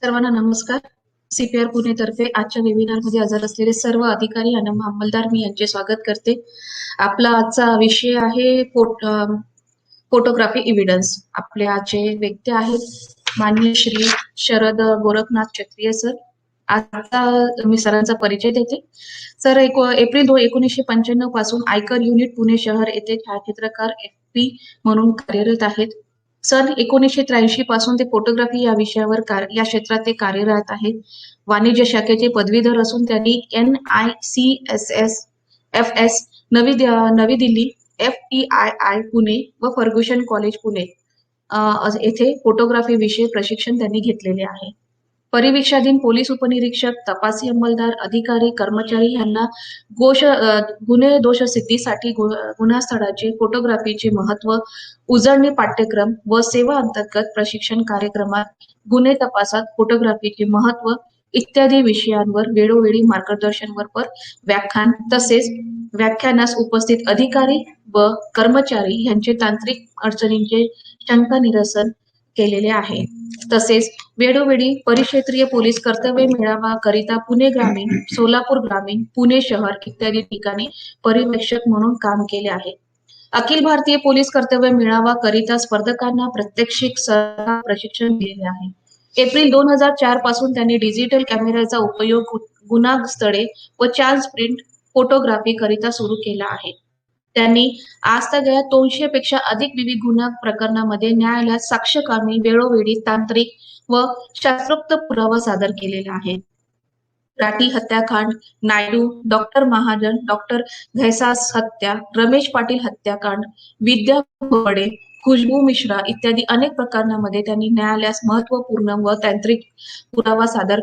सर्वांना नमस्कार. सीपीआर पुणे तर्फे आजच्या वेबिनारमध्ये हजर असलेले सर्व अधिकारी आणि अंमलदार मी यांचे स्वागत करते. आपला आजचा विषय आहे फोटोग्राफी एव्हिडन्स. आपले आजचे व्यक्ती आहेत माननीय श्री शरद गोरखनाथ क्षत्रिय सर. आता मी सरांचा परिचय देते. सर एप्रिल 1995 पासून आयकर युनिट पुणे शहर येथे छायाचित्रकार FP म्हणून कार्यरत आहेत. सन 1983 पासून ते फोटोग्राफी या विषयावर या क्षेत्रात ते कार्यरत आहेत. वाणिज्य शाखेचे पदवीधर असून त्यांनी NICSS FS नवी दिल्ली, FTII पुणे व फर्ग्युसन कॉलेज पुणे येथे फोटोग्राफी विषयी प्रशिक्षण त्यांनी घेतलेले आहे. परिवीक्षाधीन पोलीस उपनिरीक्षक, तपासी अंमलदार, अधिकारी, कर्मचारी यांना गुन्हे दोष सिद्धीसाठी गुन्हास्थळाचे फोटोग्राफीचे महत्व, उजळणी पाठ्यक्रम व सेवा अंतर्गत प्रशिक्षण कार्यक्रमात गुन्हे तपासात फोटोग्राफीचे महत्व इत्यादी विषयांवर वेळोवेळी मार्गदर्शनपर व्याख्यान तसेच व्याख्यानास उपस्थित अधिकारी व कर्मचारी यांचे तांत्रिक अडचणींचे शंका निरसन केलेले आहे. तसेच वेळोवेळी परिक्षेत्रीय पोलीस कर्तव्य मेळावा करिता पुणे ग्रामीण, सोलापूर ग्रामीण, पुणे शहर इत्यादी ठिकाणी पर्यवेक्षक म्हणून काम केले आहे. अखिल भारतीय पोलीस कर्तव्य मेळावा करिता स्पर्धकांना प्रात्यक्षिक सराव प्रशिक्षण दिलेले आहे. एप्रिल 2004 पासून त्यांनी डिजिटल कॅमेऱ्याचा उपयोग गुन्हा स्थळे व चार्ज प्रिंट फोटोग्राफी करिता सुरू केला आहे. त्यांनी आजतागयात 200 पेक्षा अधिक विविध गुन्हा प्रकरणामध्ये न्यायालयात साक्ष्यकामी वेळोवेळी तांत्रिक व शास्त्रोक्त पुरावा सादर केलेला आहे. राठी हत्याकांड, नायडू, डॉक्टर महाजन, डॉक्टर घैसास हत्या, रमेश पाटील हत्याकांड, विद्या भोळे, खुशबू मिश्रा इत्यादी अनेक प्रकरणांमध्ये त्यांनी न्यायालयास महत्वपूर्ण व तांत्रिक पुरावा सादर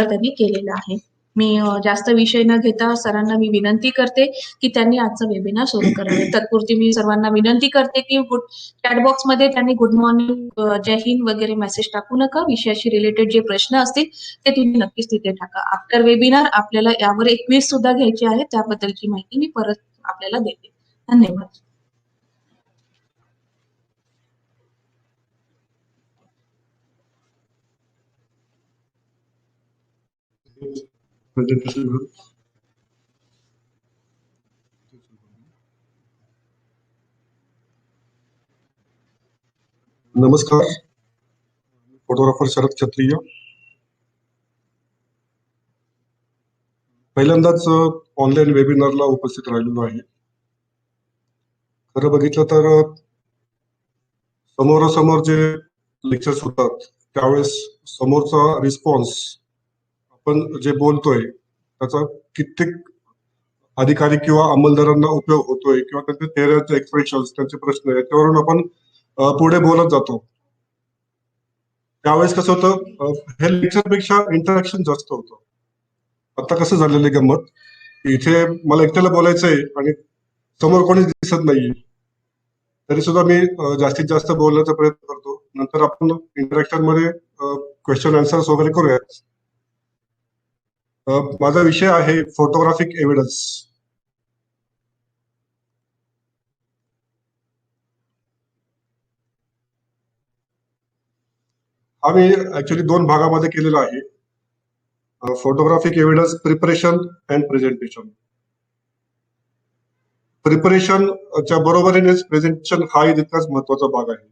त्यांनी केलेला आहे. मी जास्त विषय न घेता सरांना मी विनंती करते की त्यांनी आजचा वेबिनार सुरू करावे. तत्पुरती मी सर्वांना विनंती करते की चॅट मध्ये त्यांनी गुड मॉर्निंग, जय हिंद वगैरे मेसेज टाकू नका. विषयाशी रिलेटेड जे प्रश्न असतील ते तुम्ही नक्कीच तिथे टाका. आफ्टर वेबिनार आपल्याला यावर एक क्विज सुद्धा घ्यायची आहे, त्याबद्दलची माहिती मी परत आपल्याला देते. धन्यवाद. नमस्कार, फोटोग्राफर शरद क्षत्रिय. पहिल्यांदाच ऑनलाईन वेबिनारला उपस्थित राहिलेलो आहे. खरं बघितलं तर समोरासमोर जे लेक्चर्स होतात त्यावेळेस समोरचा रिस्पॉन्स, आपण जे बोलतोय त्याचा कित्येक अधिकारी किंवा अंमलदारांना उपयोग होतोय किंवा त्यांचे चेहऱ्याचे एक्सप्रेशन, त्यांचे प्रश्न याच्यावरून आपण पुढे बोलत जातो. त्यावेळेस कसं होतं, हे लेक्चर पेक्षा इंटरॅक्शन जास्त होतं. आता कसं झालेलं आहे गंमत, इथे मला एकट्याला बोलायचंय आणि समोर कोणी दिसत नाहीये, तरी सुद्धा मी जास्तीत जास्त बोलण्याचा प्रयत्न करतो. नंतर आपण इंटरॅक्शन मध्ये क्वेश्चन आन्सर्स वगैरे करूयात. माझा विषय आहे फोटोग्राफिक एव्हिडन्स. हा मी ऍक्च्युली 2 भागामध्ये केलेला आहे. Photographic evidence preparation and presentation. प्रिपरेशनच्या बरोबरीनेच प्रेझेंटेशन हाही तितकाच महत्वाचा भाग आहे.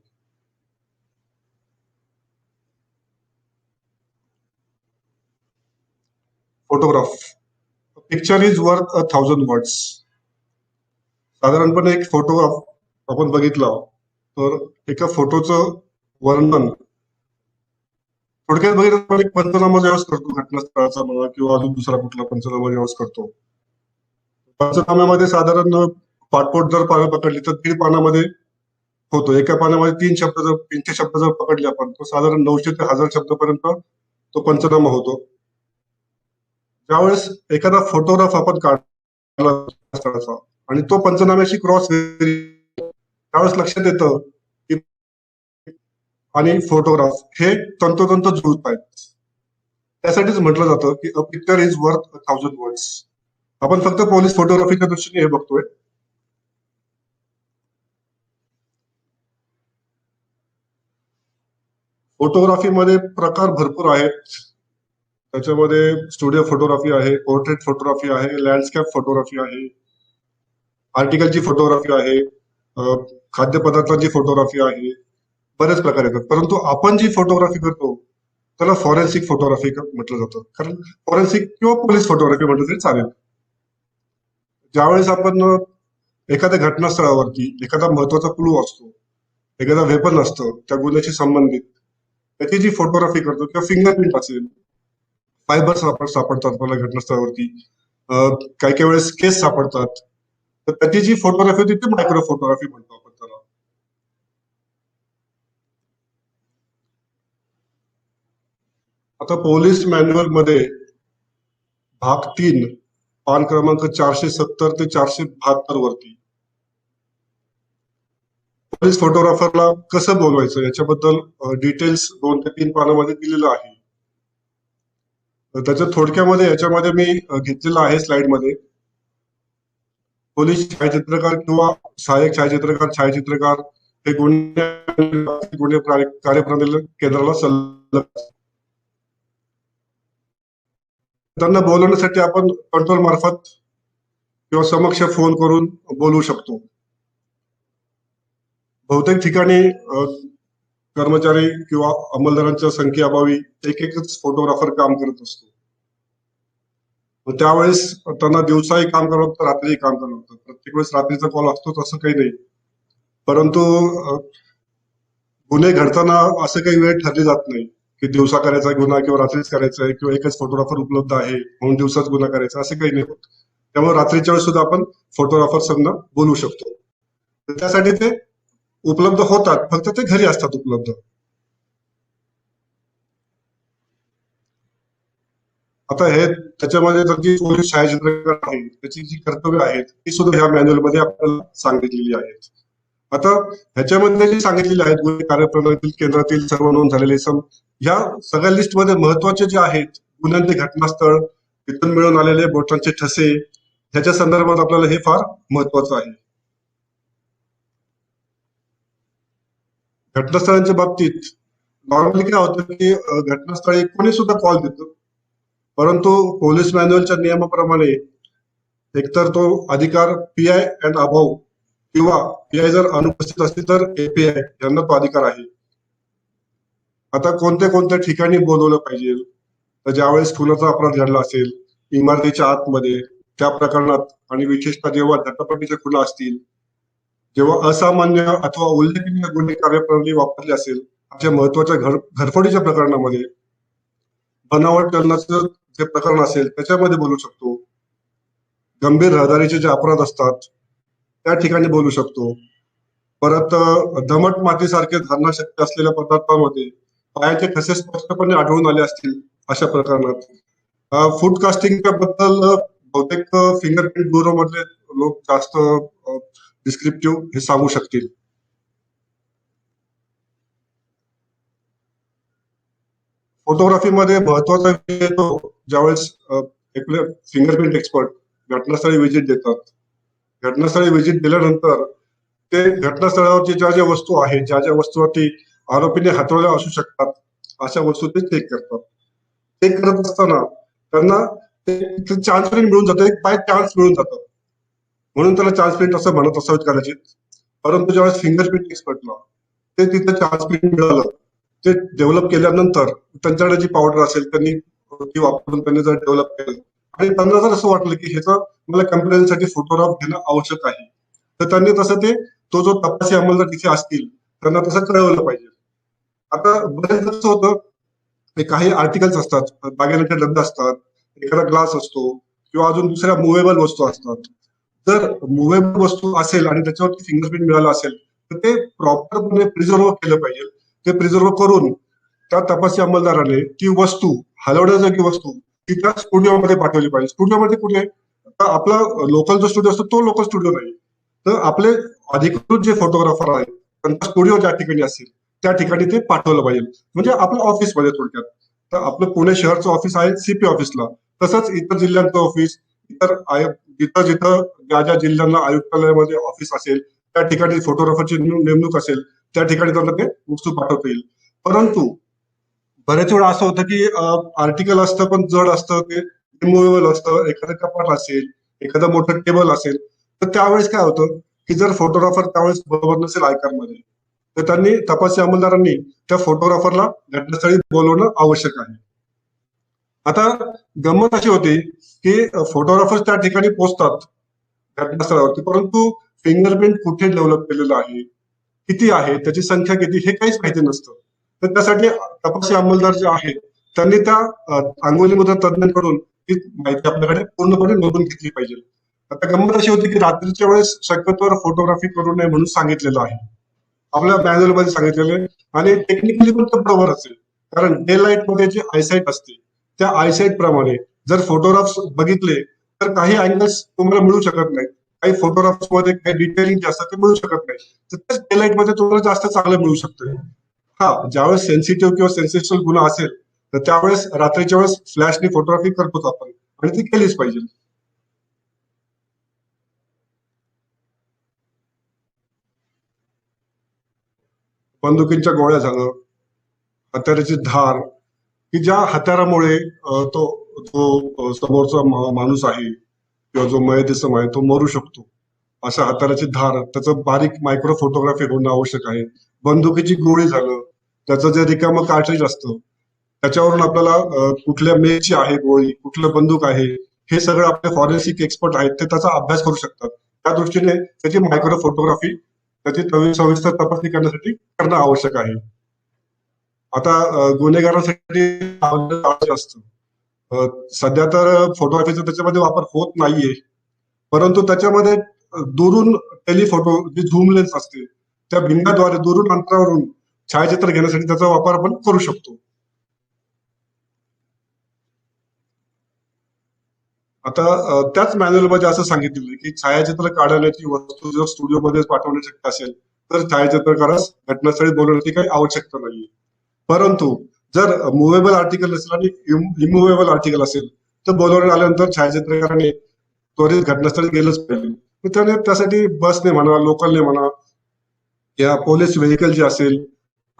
Photograph, picture is worth 1000 words. साधारणपणे एक फोटोग्राफ आपण बघितला तर एका फोटोचं वर्णन थोडक्यात बघितलं आपण एक पंचनामा ज्यावेळेस करतो घटनास्थळाचा म्हणा किंवा अजून दुसरा कुठला पंचनामा ज्यावेळेस करतो, पंचनाम्यामध्ये साधारण पाठपोट जर पानं पकडली तर 1.5 पानामध्ये होतो. एका पानामध्ये 300 शब्द जर पकडले आपण तर साधारण 900 ते 1000 शब्दापर्यंत तो पंचनामा होतो. ज्यावेळेस एखादा फोटोग्राफ आपण काढला स्थळाचा आणि तो पंचनाम्याशी क्रॉस त्यावेळेस लक्षात येतं की आणि फोटोग्राफ हे तंतोतंत जुळत आहेत. त्यासाठीच म्हटलं जातं की a picture is worth 1000 words. आपण फक्त पोलीस फोटोग्राफीच्या दृष्टीने हे बघतोय. फोटोग्राफीमध्ये प्रकार भरपूर आहेत. त्याच्यामध्ये स्टुडिओ फोटोग्राफी आहे, पोर्ट्रेट फोटोग्राफी आहे, लँडस्केप फोटोग्राफी आहे, आर्टिकलची फोटोग्राफी आहे, खाद्यपदार्थांची फोटोग्राफी आहे. बरेच प्रकार येतात. परंतु आपण जी फोटोग्राफी करतो त्याला फॉरेन्सिक फोटोग्राफी म्हटलं जातं. कारण फॉरेन्सिक किंवा पोलीस फोटोग्राफी म्हटलं तरी चालेल. ज्यावेळेस आपण एखाद्या घटनास्थळावरती एखादा महत्वाचा क्लू असतो, एखादा वेपन असतं त्या गुन्ह्याशी संबंधित, त्याची जी फोटोग्राफी करतो किंवा फिंगरप्रिंट असेल, फायबर सापडतात मला घटनास्थळावरती, काही काही वेळेस केस सापडतात, तर त्याची जी फोटोग्राफी होती ती मायक्रो फोटोग्राफी म्हणतो आपण त्याला. आता पोलीस मॅन्युअल मध्ये भाग 3 पान क्रमांक 470 ते 472 वरती पोलीस फोटोग्राफरला कसं बोलवायचं याच्याबद्दल डिटेल्स 2 ते 3 पानामध्ये दिलेलं आहे. त्याच्या थोडक्यामध्ये याच्यामध्ये मी घेतलेलं आहे स्लाइड मध्ये. पोलीस छायाचित्रकार किंवा सहाय्यक छायाचित्रकार हे गुन्हे कार्यप्रणाली केंद्राला सल्ला, त्यांना बोलवण्यासाठी आपण कंट्रोल मार्फत किंवा समक्ष फोन करून बोलवू शकतो. बहुतेक ठिकाणी कर्मचारी किंवा अंमलदारांच्या संख्येअभावी एकच फोटोग्राफर काम करत असतो. त्यावेळेस त्यांना दिवसाही काम करावं लागतं, रात्रीही काम करावं लागतं. प्रत्येक वेळेस रात्रीचा कॉल असतो असं काही नाही. परंतु गुन्हे घडताना असं काही वेळ ठरली जात नाही की दिवसा करायचा गुन्हा किंवा रात्रीच करायचा आहे किंवा एकच फोटोग्राफर उपलब्ध आहे म्हणून दिवसाच गुन्हा करायचा, असं काही नाही होत. त्यामुळे रात्रीच्या वेळेस सुद्धा आपण फोटोग्राफर्सना बोलवू शकतो. त्यासाठी ते उपलब्ध होतात, फक्त ते घरी असतात उपलब्ध. आता हे त्याच्यामध्ये जी पोलीस छायाचित्रकार आहे त्याची जी कर्तव्य आहेत ती सुद्धा ह्या मॅन्युअल मध्ये आपल्याला सांगितलेली आहेत. आता ह्याच्यामध्ये जे सांगितलेले आहेत गुन्हे कार्यप्रणालीतील केंद्रातील सर्व नोंद झालेले ह्या सगळ्या लिस्ट मध्ये महत्वाचे जे आहेत गुन्ह्यांचे घटनास्थळ, तिथून मिळून आलेले बोटांचे ठसे, ह्याच्या संदर्भात आपल्याला हे फार महत्वाचं आहे. घटनास्थळांच्या बाबतीत नॉर्मली काय होतं की घटनास्थळी कोणी सुद्धा कॉल देतो, परंतु पोलीस मॅन्युअलच्या नियमाप्रमाणे एकतर तो अधिकार पीआय अँड अभाव किंवा पीआय जर अनुपस्थित असतील तर एपीआय यांना तो अधिकार आहे. आता कोणत्या कोणत्या ठिकाणी बोलवलं पाहिजे, तर ज्यावेळेस खुनाचा अपराध घडला असेल इमारतीच्या आतमध्ये त्या प्रकरणात, आणि विशेषतः जेव्हा झटापटीचे खुना असतील, जेव्हा असामान्य अथवा उल्लेखनीय गुन्हे कार्यप्रणाली वापरली असेल अशा महत्वाच्या घरफोडीच्या प्रकरणामध्ये, बनावट चलनाचं जे प्रकरण असेल त्याच्यामध्ये बोलू शकतो, गंभीर रहदारीचे जे अपराध असतात त्या ठिकाणी बोलू शकतो. परत दमट मातीसारखे धारणाशक्ती असलेल्या पदार्थांमध्ये पायाचे ठसे स्पष्टपणे आढळून आले असतील अशा प्रकरणात. फूड कास्टिंगच्या बद्दल बहुतेक फिंगरप्रिंट ब्युरो मधले लोक जास्त डिस्क्रिप्टिव्ह हे सांगू शकतील. फोटोग्राफीमध्ये महत्वाचा विषय येतो ज्यावेळेस आपले फिंगरप्रिंट एक्सपर्ट घटनास्थळी व्हिजिट देतात. घटनास्थळी व्हिजिट दिल्यानंतर ते घटनास्थळावरची ज्या ज्या वस्तू आहेत, ज्या ज्या वस्तूवरती आरोपीने हातवल्या असू शकतात अशा वस्तू ते चेक करतात. चेक करत असताना त्यांना ते चान्स प्रिंट मिळून जातं, एक बाय चान्स मिळून जातं, म्हणून त्याला चान्स प्रिंट असं म्हणत असावेत कदाचित. परंतु ज्यावेळेस फिंगरप्रिंट एक्सपर्टला ते तिथं चान्स प्रिंट मिळालं, ते डेव्हलप केल्यानंतर त्यांच्याकडे जी पावडर असेल त्यांनी ती वापरून त्यांनी जर डेव्हलप केलं आणि त्यांना जर असं वाटलं की ह्याचं मला कंपनीसाठी फोटोग्राफ घेणं आवश्यक आहे, तर त्यांनी तसं तो जो तपासी अंमलदार तिथे असतील त्यांना तसं कळवलं पाहिजे. आता बरेच असं होतं काही आर्टिकल्स असतात, दागिन्याचे डब्बे असतात, एखादा ग्लास असतो किंवा अजून दुसऱ्या मुव्हेबल वस्तू असतात. जर मुव्हेबल वस्तू असेल आणि त्याच्यावरती फिंगरप्रिंट मिळालं असेल तर ते प्रॉपरपणे प्रिझर्व्ह केलं पाहिजे. ते प्रिझर्व्ह करून त्या तपासी अंमलदाराने ती वस्तू, हलवण्याजोगी वस्तू, ती त्या स्टुडिओमध्ये पाठवली पाहिजे. स्टुडिओमध्ये कुठे, आता आपला लोकल जो स्टुडिओ असतो तो लोकल स्टुडिओ नाही, तर आपले अधिकृत जे फोटोग्राफर आहेत त्यांचा स्टुडिओ ज्या ठिकाणी असेल त्या ठिकाणी ते पाठवलं पाहिजे. म्हणजे आपल्या ऑफिसमध्ये थोडक्यात. तर आपलं पुणे शहरचं ऑफिस आहे सीपी ऑफिसला, तसंच इतर जिल्ह्यांचं ऑफिस, इतर जिथं जिथं ज्या ज्या जिल्ह्यांना आयुक्तालयामध्ये ऑफिस असेल त्या ठिकाणी फोटोग्राफरची नेमणूक असेल त्या ठिकाणी त्यांना ते वस्तू पाठवता येईल. परंतु बऱ्याच वेळा असं होतं की आर्टिकल असतं पण जड असतं, ते रिमुवेबल असतं, एखादं कपाट असेल, एखादं मोठं टेबल असेल, तर त्यावेळेस काय होतं की जर फोटोग्राफर त्यावेळेस बरोबर नसेल आयकारमध्ये, तर त्यांनी तपासी अंमलदारांनी त्या फोटोग्राफरला घटनास्थळी बोलवणं आवश्यक आहे. आता गंमत अशी होती की फोटोग्राफर्स त्या ठिकाणी पोहोचतात घटनास्थळावरती, परंतु फिंगरप्रिंट कुठे डेव्हलप केलेलं आहे, किती आहे, त्याची संख्या किती, हे काहीच माहिती नसतं. तर त्यासाठी तपासी अंमलदार जे आहेत त्यांनी त्या अंगुलीमुद्रा तज्ञांकडून ती माहिती आपल्याकडे पूर्णपणे नोंदवून घेतली पाहिजे. आता गंमत अशी होती की रात्रीच्या वेळेस शक्यतोवर फोटोग्राफी करू नये म्हणून सांगितलेलं आहे, आपल्या मॅन्युअल मध्ये सांगितलेलं आहे, आणि टेक्निकली पण ते बरोबर असेल. कारण डे लाईट मध्ये जी आयसाईट असते त्या आयसाईट प्रमाणे जर फोटोग्राफ्स बघितले तर काही अँगल्स तुम्हाला मिळू शकत नाहीत, काही फोटोग्राफ्स मध्ये काही डिटेलिंग जे असतं ते मिळू शकत नाही, तर त्याच डे लाईट मध्ये तुम्हाला जास्त चांगलं मिळू शकतं. हा, ज्यावेळेस सेन्सिटिव्ह किंवा सेन्सेशनल गुन्हा असेल तर त्यावेळेस रात्रीच्या वेळेस फ्लॅशनी फोटोग्राफी करतोच आपण, आणि ती केलीच पाहिजे. बंदुकींच्या गोळ्या झालं, हत्याराची धार, की ज्या हत्यारामुळे तो जो समोरचा माणूस आहे किंवा जो मयदेसम आहे तो मरू शकतो, अशा हत्याराची धार, त्याचं बारीक मायक्रो फोटोग्राफी होणं आवश्यक आहे. बंदुकीची गोळी झालं, त्याचं जे रिकामं कार्ट्रिज असतं त्याच्यावरून आपल्याला कुठल्या मेकची आहे गोळी, कुठलं बंदूक आहे, हे सगळं आपले फॉरेन्सिक एक्सपर्ट आहेत ते त्याचा अभ्यास करू शकतात. त्या दृष्टीने त्याची मायक्रो फोटोग्राफी, त्याची सविस्तर तपासणी करण्यासाठी करणं आवश्यक आहे. आता गुन्हेगारांसाठी असतं. सध्या तर फोटोग्राफीचा त्याच्यामध्ये वापर होत नाहीये, परंतु त्याच्यामध्ये दुरून टेलिफोटो जी झूम लेन्स असते त्या भिंगाद्वारे दुरून अंतरावरून छायाचित्र घेण्यासाठी त्याचा वापर आपण करू शकतो. आता त्याच मॅन्युअलमध्ये असं सांगितलेलं आहे की छायाचित्र काढण्याची वस्तू जर स्टुडिओमध्ये पाठवणे शक्य असेल तर छायाचित्रकारास घटनास्थळी बोलवण्याची काही आवश्यकता नाहीये. परंतु जर मुव्हेबल आर्टिकल असेल आणि इमुव्हेबल आर्टिकल असेल तर बोलवण्यात आल्यानंतर छायाचित्रकाराने त्वरित घटनास्थळी गेलंच पाहिजे. तर त्याने त्यासाठी बसने म्हणा, लोकलने म्हणा, या पोलीस व्हेकल जे असेल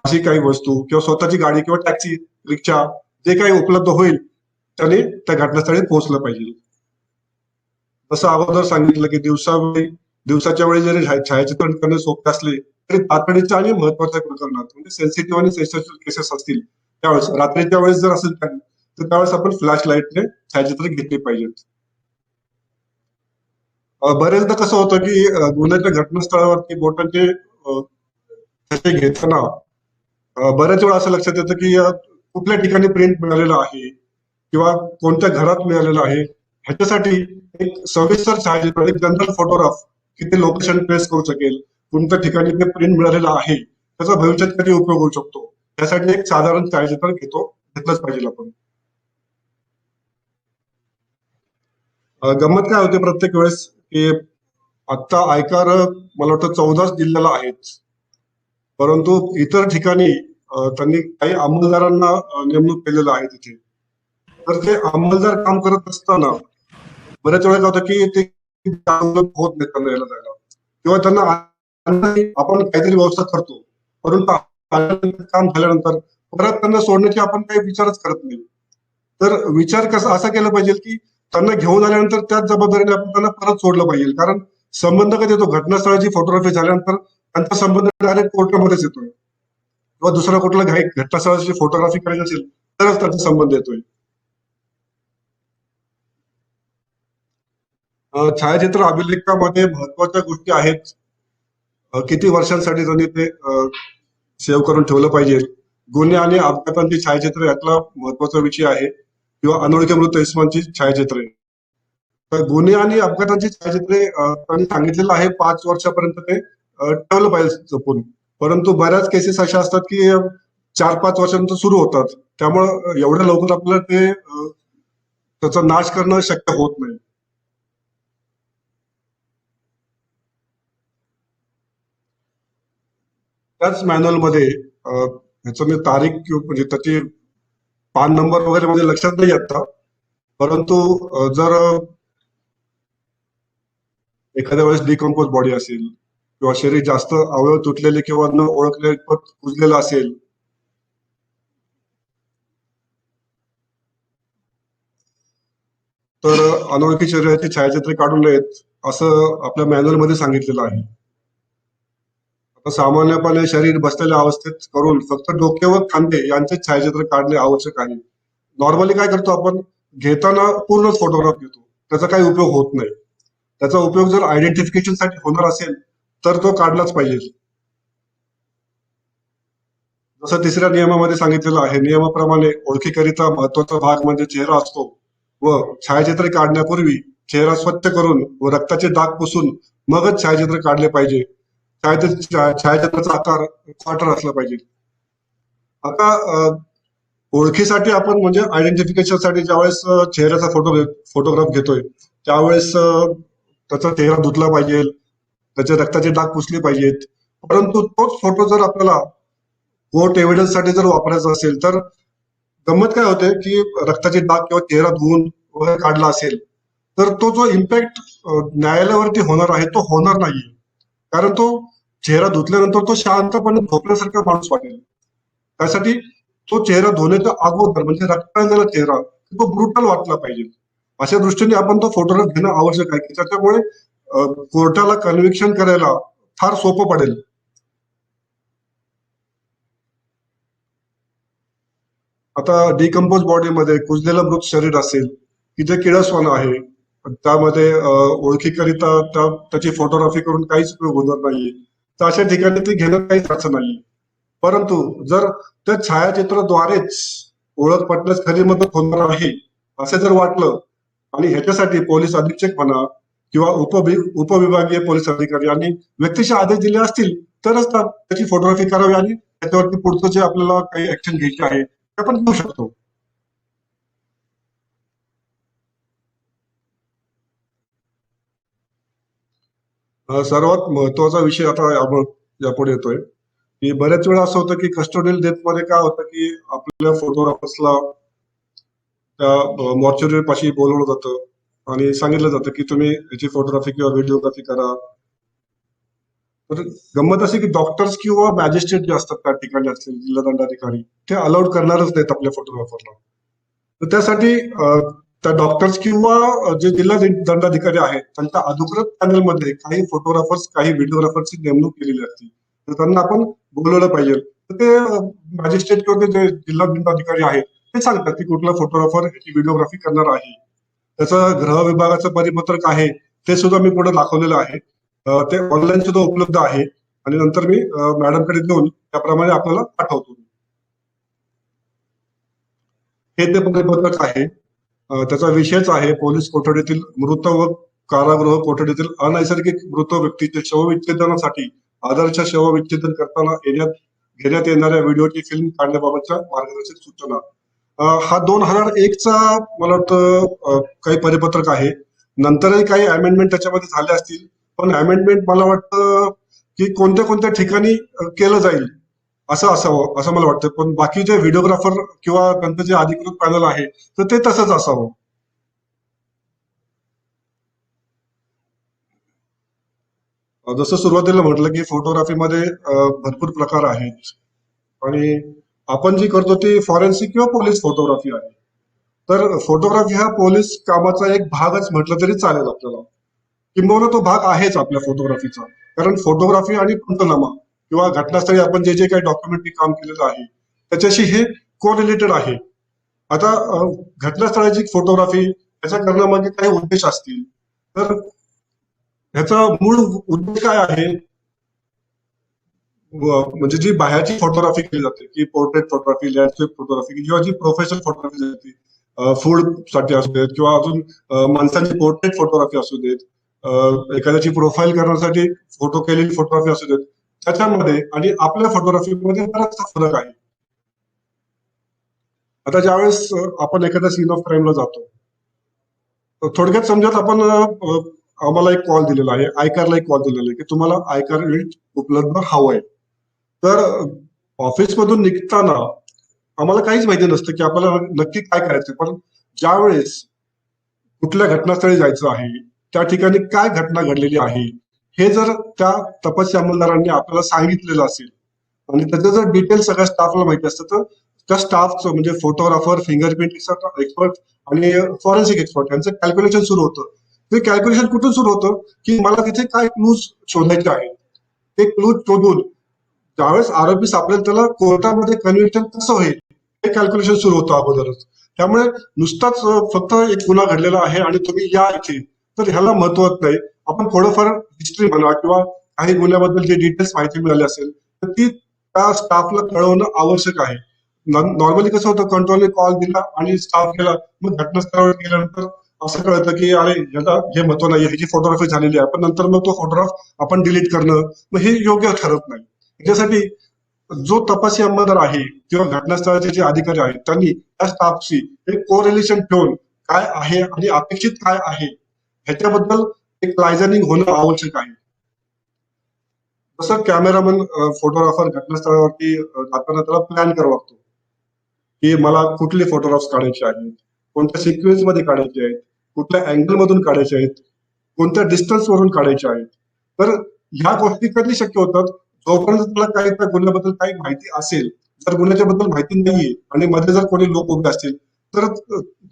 अशी काही वस्तू किंवा स्वतःची गाडी किंवा टॅक्सी, रिक्षा, जे काही उपलब्ध होईल त्याने त्या घटनास्थळी पोहोचलं पाहिजे. जसं अगोदर सांगितलं की दिवसाच्या वेळी जरी छायाचित्रण करणे सोपे असले तरी तातडीच्या आणि महत्वाच्या प्रकरणात, म्हणजे सेन्सिटिव्ह आणि सेन्सिटिव्ह केसेस असतील त्यावेळेस, रात्रीच्या वेळेस जर असेल तर त्यावेळेस आपण फ्लॅश लाईटने छायाचित्र घेतली पाहिजेत. बरेचदा कसं होतं की गुन्ह्याच्या घटनास्थळावरती बोटांचे ठसे घेताना बऱ्याच वेळा असं लक्षात येतं की कुठल्या ठिकाणी प्रिंट मिळालेलं आहे किंवा कोणत्या घरात मिळालेलं आहे. ह्याच्यासाठी एक सविस्तर छायाचित्र, एक जनरल फोटोग्राफ किती लोकेशन ट्रेस करू शकेल, कोणत्या ठिकाणी ते प्रिंट मिळालेलं आहे, त्याचा भविष्यात कधी उपयोग होऊ शकतो, त्यासाठी एक साधारण छायाचित्र घेतलंच पाहिजे आपण. गंमत काय होते प्रत्येक वेळेस की आता आयकर मला वाटतं 14 जिल्ह्याला आहेत, परंतु इतर ठिकाणी त्यांनी काही अंमलदारांना नेमणूक केलेलं आहे तिथे. तर ते अंमलदार काम करत असताना बऱ्याच वेळा काय होतं की ते काम होत नाही त्यांना यायला जायला, किंवा त्यांना आपण काहीतरी व्यवस्था करतो, परंतु काम झाल्यानंतर परत त्यांना सोडण्याची आपण काही विचारच करत नाही. तर विचार कसा असा केला पाहिजे की त्यांना घेऊन आल्यानंतर त्याच जबाबदारीने आपण त्यांना परत सोडलं पाहिजे. कारण संबंध कधी येतो, घटनास्थळाची फोटोग्राफी झाल्यानंतर त्यांचा संबंध डायरेक्ट कोर्टामध्येच येतोय, किंवा दुसरा कुठला घटनास्थळाची फोटोग्राफी करायची असेल तरच त्यांचा संबंध येतोय. छायाचित्र अभिलेखामध्ये महत्वाच्या गोष्टी आहेत. किती वर्षांसाठी त्यांनी ते सेव्ह करून ठेवलं पाहिजे. गुन्हे आणि अपघातांची छायाचित्र यातला महत्वाचा विषय आहे, किंवा अनोळखी मृत इसमांची छायाचित्रे. तर गुन्हे आणि अपघातांची छायाचित्रे त्यांनी सांगितलेलं आहे 5 वर्षापर्यंत ते ठेवलं पाहिजे जपून. परंतु बऱ्याच केसेस अशा असतात की 4-5 वर्षानंतर सुरू होतात, त्यामुळं एवढ्या लवकर आपल्याला ते त्याचा नाश करणं शक्य होत नाही. त्याच मॅन्युअलमध्ये ह्याचं मी तारीख म्हणजे त्याची पान नंबर वगैरे म्हणजे लक्षात नाही आता, परंतु जर एखाद्या वेळेस डिकम्पोज बॉडी असेल किंवा शरीर जास्त अवयव तुटलेले किंवा न ओळखले कुजलेलं असेल, तर अनोळखी शरीराची छायाचित्रे काढू नयेत असं आपल्या मॅन्युअलमध्ये सांगितलेलं आहे. आता सामान्यपणे शरीर बसलेल्या अवस्थेत करून फक्त डोके व खांदे यांचे छायाचित्र काढणे आवश्यक आहे. नॉर्मली काय करतो आपण, घेताना पूर्णच फोटोग्राफ घेतो, त्याचा काही उपयोग होत नाही. त्याचा उपयोग जर आयडेंटिफिकेशन साठी होणार असेल तर तो काढलाच पाहिजे. जसं तिसऱ्या नियमामध्ये सांगितलेलं आहे, नियमाप्रमाणे ओळखीकरिता महत्वाचा भाग म्हणजे चेहरा असतो व छायाचित्र काढण्यापूर्वी चेहरा स्वच्छ करून व रक्ताचे डाग पुसून मगच छायाचित्र काढले पाहिजे. छायाचित्राचा आकार क्वार्टर असला पाहिजे. आता ओळखीसाठी आपण म्हणजे आयडेंटिफिकेशन साठी ज्यावेळेस चेहऱ्याचा फोटोग्राफ घेतोय त्यावेळेस त्याचा चेहरा धुतला पाहिजे, त्याचे रक्ताचे डाग पुसले पाहिजेत. परंतु तोच फोटो जर आपल्याला कोर्ट एव्हिडन्स साठी जर वापरायचा असेल तर गंमत काय होते की रक्ताचे डाग किंवा चेहरा धुवून वगैरे काढला असेल तर तो जो इम्पॅक्ट न्यायालयावरती होणार आहे तो होणार नाहीये. कारण तो चेहरा धुतल्यानंतर तो शांतपणे झोपल्यासारखा माणूस वाटेल. त्यासाठी तो चेहरा धुण्याच्या अगोदर म्हणजे रक्ताळलेला चेहरा तो ब्रुटल वाटला पाहिजे. अशा दृष्टीने आपण तो फोटोग्राफ घेणं आवश्यक आहे की त्याच्यामुळे कोर्टाला कन्व्हिक्शन करायला फार सोपं पडेल. आता डिकम्पोज बॉडीमध्ये कुजलेलं मृत शरीर असेल की जे किळसवान आहे, त्यामध्ये ओळखीकरिता त्याची फोटोग्राफी करून काहीच उपयोग होणार नाहीये, तर अशा ठिकाणी ते घेणं काहीच अर्थ नाही. परंतु जर त्या छायाचित्राद्वारेच ओळख पटण्यास खरी मदत होणार आहे असे जर वाटलं आणि ह्याच्यासाठी पोलीस अधीक्षक म्हणा किंवा उपविभागीय पोलीस अधिकारी यांनी व्यक्तिशः आदेश दिले असतील तरच त्याची फोटोग्राफी करावी आणि त्याच्यावरती पुढचं जे आपल्याला काही ऍक्शन घ्यायची आहे ते आपण घेऊ शकतो. सर्वात महत्वाचा विषय आता यापुढे येतोय की बऱ्याच वेळा असं होतं की कस्टोडियल डेथ मध्ये काय होतं की आपल्या फोटोग्राफर्सला त्या मॉर्च्युरी पाशी बोलवलं जातं आणि सांगितलं जातं की तुम्ही याची फोटोग्राफी किंवा व्हिडिओग्राफी करा. तर गंमत अशी की डॉक्टर्स किंवा मॅजिस्ट्रेट जे असतात त्या ठिकाणी असतील जिल्हा दंडाधिकारी ते अलाउड करणारच नाहीत आपल्या फोटोग्राफरला. तर त्यासाठी त्या डॉक्टर्स किंवा जे जिल्हा दंडाधिकारी आहेत त्यांच्या अधिकृत पॅनलमध्ये काही फोटोग्राफर्स काही व्हिडिओग्राफरची नेमणूक केलेली असते, तर त्यांना आपण बोलवलं पाहिजे. तर ते मॅजिस्ट्रेट किंवा ते जे जिल्हा दंडाधिकारी आहेत ते सांगतात की कुठला फोटोग्राफर याची व्हिडिओग्राफी करणार आहे. त्याचं गृह विभागाचं परिपत्रक आहे ते सुद्धा मी पुढे दाखवलेलं आहे. ते ऑनलाईन सुद्धा उपलब्ध आहे आणि नंतर मी मॅडमकडे देऊन त्याप्रमाणे आपल्याला पाठवतो. हे ते परिपत्रक आहे. त्याचा विषयच आहे पोलीस कोठडीतील मृत व कारागृह कोठडीतील अनैसर्गिक मृत व्यक्तीचे शवविच्छेदनासाठी आदर्श शवविच्छेदन करताना घेण्यात येणाऱ्या व्हिडिओची फिल्म काढण्याबाबतच्या मार्गदर्शक सूचना. हा 2001 चा मला वाटतं काही परिपत्रक आहे. नंतरही काही अमेंडमेंट त्याच्यामध्ये झाले असतील, पण अमेंडमेंट मला वाटतं की कोणत्या कोणत्या ठिकाणी केलं जाईल असं असावं असं मला वाटतं. पण बाकी जे व्हिडिओग्राफर किंवा त्यांचं जे अधिकृत पॅनल आहे तर ते तसंच असावं. जसं सुरुवातीला म्हटलं की फोटोग्राफीमध्ये भरपूर प्रकार आहेत आणि आपण जी करतो ती फॉरेन्सिक किंवा पोलीस फोटोग्राफी आहे. तर फोटोग्राफी हा पोलीस कामाचा एक भागच म्हटलं तरी चालेल आपल्याला, किंबहुना तो भाग आहेच आपल्या फोटोग्राफीचा. कारण फोटोग्राफी आणि पंचनामा किंवा घटनास्थळी आपण जे जे काही डॉक्युमेंटरी काम केलेलं आहे त्याच्याशी हे कोरिलेटेड आहे. आता घटनास्थळाची फोटोग्राफी याच्या करण्यामागे काही उद्देश असतील, तर ह्याचा मूळ उद्देश काय आहे, म्हणजे जी बाहेरची फोटोग्राफी केली जाते की पोर्ट्रेट फोटोग्राफी, लँडस्केप फोटोग्राफी किंवा जी प्रोफेशनल फोटोग्राफी जाते फूड साठी असू देत किंवा अजून माणसांची पोर्ट्रेट फोटोग्राफी असू देत, एखाद्याची प्रोफाईल करण्यासाठी फोटो केलेली फोटोग्राफी असू देत, त्याच्यामध्ये आणि आपल्या फोटोग्राफीमध्ये बराचसा फरक आहे. आता ज्यावेळेस आपण एखाद्या सीन ऑफ क्राईमला जातो, थोडक्यात समजत आपण आम्हाला एक कॉल दिलेला आहे, आयकारला एक कॉल दिलेला आहे की तुम्हाला आयकार उपलब्ध हवंय. तर ऑफिसमधून निघताना आम्हाला काहीच माहिती नसतं की आपल्याला नक्की काय करायचं. पण ज्यावेळेस कुठल्या घटनास्थळी जायचं आहे, त्या ठिकाणी काय घटना घडलेली आहे हे जर त्या तपासी अंमलदारांनी आपल्याला सांगितलेलं असेल आणि त्याचं जर डिटेल सगळ्या स्टाफला माहिती असतं तर त्या स्टाफचं म्हणजे फोटोग्राफर, फिंगरप्रिंट एक्सपर्ट आणि फॉरेन्सिक एक्सपर्ट यांचं कॅल्क्युलेशन सुरू होतं. ते कॅल्क्युलेशन कुठून सुरू होतं की मला तिथे काय क्लूज शोधायचे आहेत. ते क्लूज शोधून ज्यावेळेस आरोपी सापडेल त्याला कोर्टामध्ये कन्व्हिक्शन कसं होईल हे कॅल्क्युलेशन सुरू होतं अगोदरच. त्यामुळे नुसताच फक्त एक गुन्हा घडलेला आहे आणि तुम्ही या इथे, तर ह्याला महत्व नाही. आपण थोडंफार हिस्ट्री म्हणा किंवा काही गुन्ह्याबद्दल जे डिटेल्स माहिती मिळाली असेल तर ती त्या स्टाफला कळवणं आवश्यक आहे. नॉर्मली कसं होतं, कंट्रोलने कॉल दिला आणि स्टाफ गेला, मग घटनास्थळावर गेल्यानंतर असं कळतं की अरे ह्याला हे महत्व नाही, ह्याची फोटोग्राफी झालेली आहे, पण नंतर मग तो फोटोग्राफ आपण डिलीट करणं मग हे योग्य ठरत नाही. याच्यासाठी जो तपासी अंमलदार आहे किंवा घटनास्थळाचे जे अधिकारी आहेत त्यांनी त्या स्टाफशी एक कोरिलेशन ठेवून काय आहे आणि अपेक्षित काय आहे ह्याच्याबद्दल एक लायझनिंग होणं आवश्यक आहे. जसं कॅमेरामन फोटोग्राफर घटनास्थळावरती जाताना त्याला प्लॅन करावा लागतो की मला कुठले फोटोग्राफ्स काढायचे आहेत, कोणत्या सिक्वेन्स मध्ये काढायचे आहेत, कुठल्या अँगल मधून काढायचे आहेत, कोणत्या डिस्टन्स वरून काढायचे आहेत. तर ह्या गोष्टी कधी शक्य होतात जोपर्यंत तुला काही त्या गुन्ह्याबद्दल काही माहिती असेल. जर गुन्ह्याच्या बद्दल माहिती नाहीये आणि मध्ये जर कोणी लोक उभे असतील तर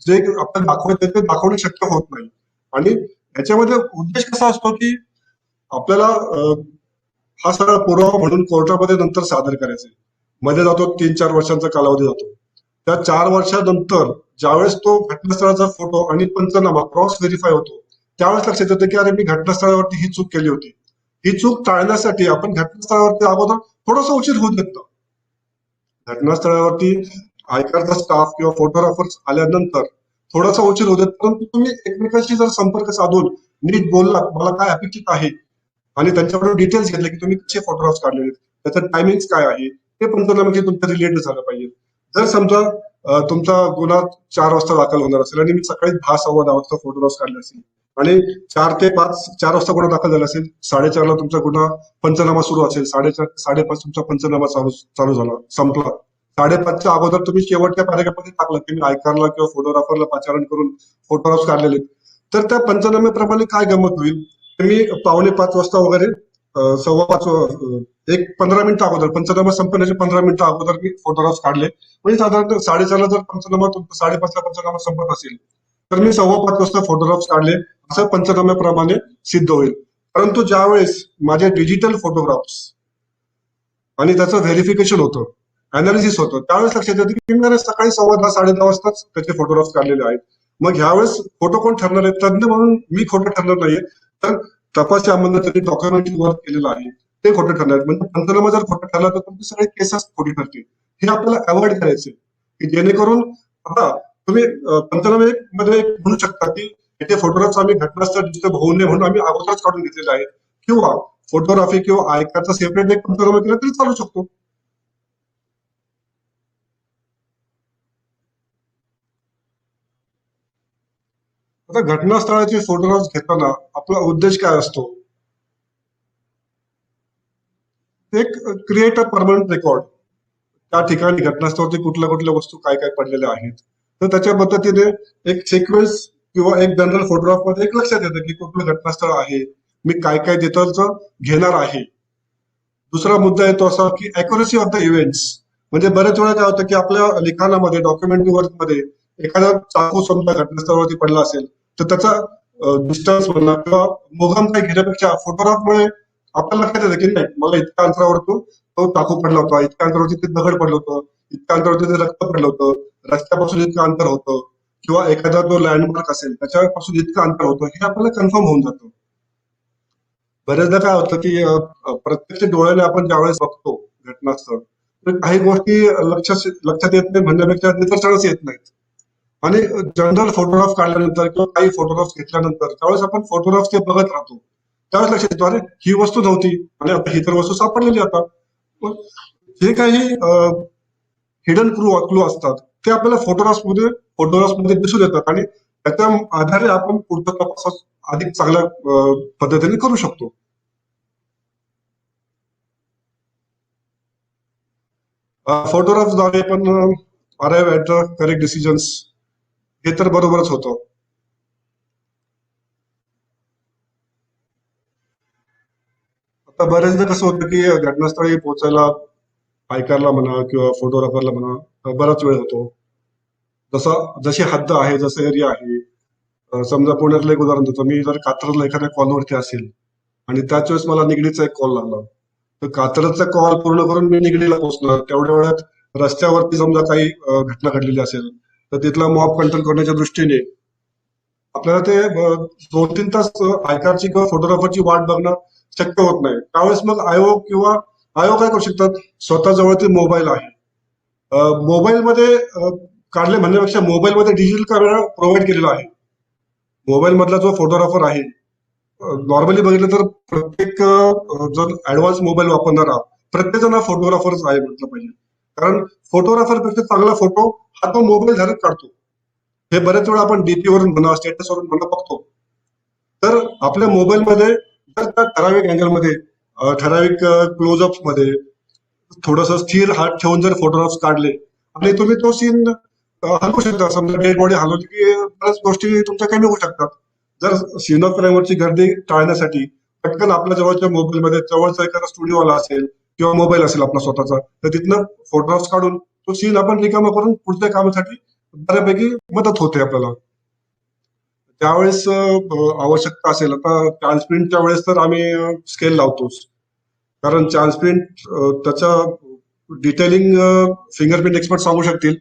जे आपण दाखवायचं ते दाखवणं शक्य होत नाही. आणि ह्याच्यामध्ये उद्देश कसा असतो की आपल्याला हा सगळा पुरावा म्हणून कोर्टामध्ये नंतर सादर करायचा आहे. मध्ये जातो 3-4 वर्षांचा कालावधी जातो. त्या 4 वर्षानंतर ज्यावेळेस तो घटनास्थळाचा फोटो आणि पंचनामा क्रॉस व्हेरीफाय होतो त्यावेळेस लक्षात येतं की अरे मी घटनास्थळावरती ही चूक केली होती. ही चूक टाळण्यासाठी आपण घटनास्थळावरती अगोदर थोडासा उशीर होऊ देतो. घटनास्थळावरती आयकारचा स्टाफ किंवा फोटोग्राफर्स आल्यानंतर थोडासा उशीर होऊ देत, परंतु तुम्ही एकमेकांशी जर संपर्क साधून नीट बोललात मला काय अपेक्षित आहे आणि त्यांच्याकडून डिटेल्स घेतले की तुम्ही कसे फोटोग्राफ्स काढलेले, त्याचं टायमिंग काय आहे, ते पंचनाम्याशी तुमचं रिलेटेड झालं पाहिजे. जर समजा तुमचा गुन्हा 4 वाजता दाखल होणार असेल आणि मी सकाळी 10-10:15 वाजता फोटोग्राफ्स काढले असेल आणि 4 ते 5 4 वाजता गुन्हा दाखल झाला असेल, 4:30ला तुमचा गुन्हा पंचनामा सुरू असेल, 4:30 5:30 तुमचा पंचनामा चालू चालू झाला संपला, 5:30च्या अगोदर तुम्ही शेवटच्या पॅरेग्राफमध्ये टाकलं की मी आयकारला किंवा फोटोग्राफरला पाचारण करून फोटोग्राफ्स काढलेले, तर त्या पंचनाम्याप्रमाणे काय गमत होईल. मी 4:45 वाजता वगैरे 4:15 एक 15 मिनिटं अगोदर पंचनामा संपण्याच्या 15 मिनिटं अगोदर मी फोटोग्राफ्स काढले, म्हणजे साधारणतः 4:30ला जर पंचनामा 5:30ला पंचनामा संपत असेल तर मी 4:15 वाजता फोटोग्राफ्स काढले असं पंचनाम्याप्रमाणे सिद्ध होईल. परंतु ज्यावेळेस माझे डिजिटल फोटोग्राफ्स आणि त्याचं व्हेरिफिकेशन होतं, अनालिसिस होतं, त्यावेळेस लक्षात येतं की मी सकाळी 10:15 10:30 वाजताच त्याचे फोटोग्राफ्स काढलेले आहेत. मग ह्यावेळेस फोटो कोण ठरणार आहे, तज्ञ म्हणून मी खोटं ठरणार नाहीये, तर तपासी अंमलदार त्यांनी डॉक्युमेंटरी वर्क केलेलं आहे ते खोटं ठरणार आहे. म्हणजे पंचनामा जर खोटं ठरला तर तुमची सगळे केसेस खोटी ठरतील. हे आपल्याला अवॉइड करायचे की जेणेकरून आता तुम्ही पंचनामे मध्ये म्हणू शकता की इथे फोटोग्राफ्स आम्ही घटनास्थळ डिस्टर्ब होऊ नये म्हणून आम्ही अगोदरच काढून घेतलेले आहेत, किंवा फोटोग्राफी किंवा आयकारचा सेपरेट एक पंचनामा केला तरी चालू शकतो. आता घटनास्थळाचे फोटोग्राफ्स घेताना आपला उद्देश काय असतो, एक क्रिएट अ परमनंट रेकॉर्ड. त्या ठिकाणी घटनास्थळावरती कुठल्या कुठल्या वस्तू काय काय पडलेल्या आहेत, तर त्याच्या पद्धतीने एक सिक्वेन्स किंवा एक जनरल फोटोग्राफ मध्ये एक लक्षात येतं की कुठलं घटनास्थळ आहे, मी काय काय डिटेल्स घेणार आहे. दुसरा मुद्दा येतो असा की अॅक्युरेसी ऑफ द इव्हेंट्स. म्हणजे बरेच वेळा काय होतं की आपल्या लिखाणामध्ये डॉक्युमेंटरी वर्क मध्ये एखादा चाकू समजा घटनास्थळावरती पडला असेल तर त्याचा डिस्टन्स म्हणा किंवा मुघाम काही घेण्यापेक्षा फोटोग्राफमुळे आपल्याला लक्षात येतं की नाही मला इतक्या अंतरावर तो चाकू पडला होता, इतक्या अंतरावरती ते दगड पडलं होतं, इतक्या अंतरावरती ते रक्त पडलं होतं, रस्त्यापासून इतकं अंतर होतं, किंवा एखादा जो लँडमार्क असेल त्याच्यापासून इतकं अंतर होतं, हे आपल्याला कन्फर्म होऊन जातं. बऱ्याचदा काय होतं की प्रत्यक्ष डोळ्याने आपण ज्यावेळेस बघतो घटनास्थळ तर काही गोष्टी लक्षात येत नाही म्हणण्यापेक्षा निदर्शनास येत नाहीत. आणि जनरल फोटोग्राफ काढल्यानंतर किंवा काही फोटोग्राफ घेतल्यानंतर त्यावेळेस आपण फोटोग्राफ ते बघत राहतो, त्यावेळेस लक्षात येतो अरे ही वस्तू नव्हती आणि आता ही तर वस्तू सापडलेली. आता पण जे काही हिडन क्लू असतात ते आपल्याला फोटोग्राफ्स मध्ये दिसून येतात आणि त्याच्या आधारे आपण पुढचा तपास अधिक चांगल्या पद्धतीने करू शकतो. फोटोग्राफद्वारे पण arrive at the correct decisions हे तर बरोबरच होतं. आता बरेचदा कसं होतं की घटनास्थळी पोहोचायला आयकारला म्हणा किंवा फोटोग्राफरला म्हणा बराच वेळ होतो. जशी हद्द आहे, जसं एरिया आहे. समजा पुण्यातलं एक उदाहरण देतो. मी जर कात्रजला एखाद्या कॉलवरती असेल आणि त्याच वेळेस मला निगडीचा एक कॉल लागला, तर कात्रजचा कॉल पूर्ण करून मी निगडीला पोहोचणार. तेवढ्या वेळात रस्त्यावरती समजा काही घटना घडलेली असेल, तर तिथला मॉब कंट्रोल करण्याच्या दृष्टीने आपल्याला ते 2-3 तास आयकारची किंवा फोटोग्राफरची वाट बघणं शक्य होत नाही. त्यावेळेस मग आयोग काय करू शकतात, स्वतःजवळ ते मोबाईल आहे. मोबाईलमध्ये काढले म्हणण्यापेक्षा मोबाईलमध्ये डिजिटल कॅमेरा प्रोव्हाइड केलेला आहे. मोबाईल मधला जो फोटोग्राफर आहे, नॉर्मली बघितलं तर प्रत्येक जर ऍडव्हान्स मोबाईल वापरणारा प्रत्येक जण हा फोटोग्राफरच आहे म्हटलं पाहिजे. कारण फोटोग्राफर पेक्षा चांगला फोटो हा तो मोबाईल धारक काढतो. हे बरेच वेळा आपण डीपी वरून म्हणा, स्टेटस वरून म्हणा बघतो. तर आपल्या मोबाईलमध्ये जर त्या ठराविक अँगलमध्ये, ठराविक क्लोजअप मध्ये थोडस स्थिर हात ठेवून जर फोटोग्राफ्स काढले आणि तुम्ही तो सीन हलवू शकता. समजा डेड बॉडी हलवली की बऱ्याच गोष्टी तुमच्या कमी होऊ शकतात. जर सीन ऑफ क्राईमवरची गर्दी टाळण्यासाठी पटकन आपल्या जवळच्या मोबाईलमध्ये जवळचा एखादा स्टुडिओवाला असेल किंवा मोबाईल असेल आपला स्वतःचा, तर तिथनं फोटोग्राफ्स काढून तो सीन आपण रिकामा करून पुढच्या कामासाठी बऱ्यापैकी मदत होते आपल्याला. त्यावेळेस आवश्यकता असेल, आता चान्स प्रिंटच्या वेळेस तर आम्ही स्केल लावतोच. कारण चान्स प्रिंट त्याच्या डिटेलिंग फिंगरप्रिंट एक्सपर्ट सांगू शकतील.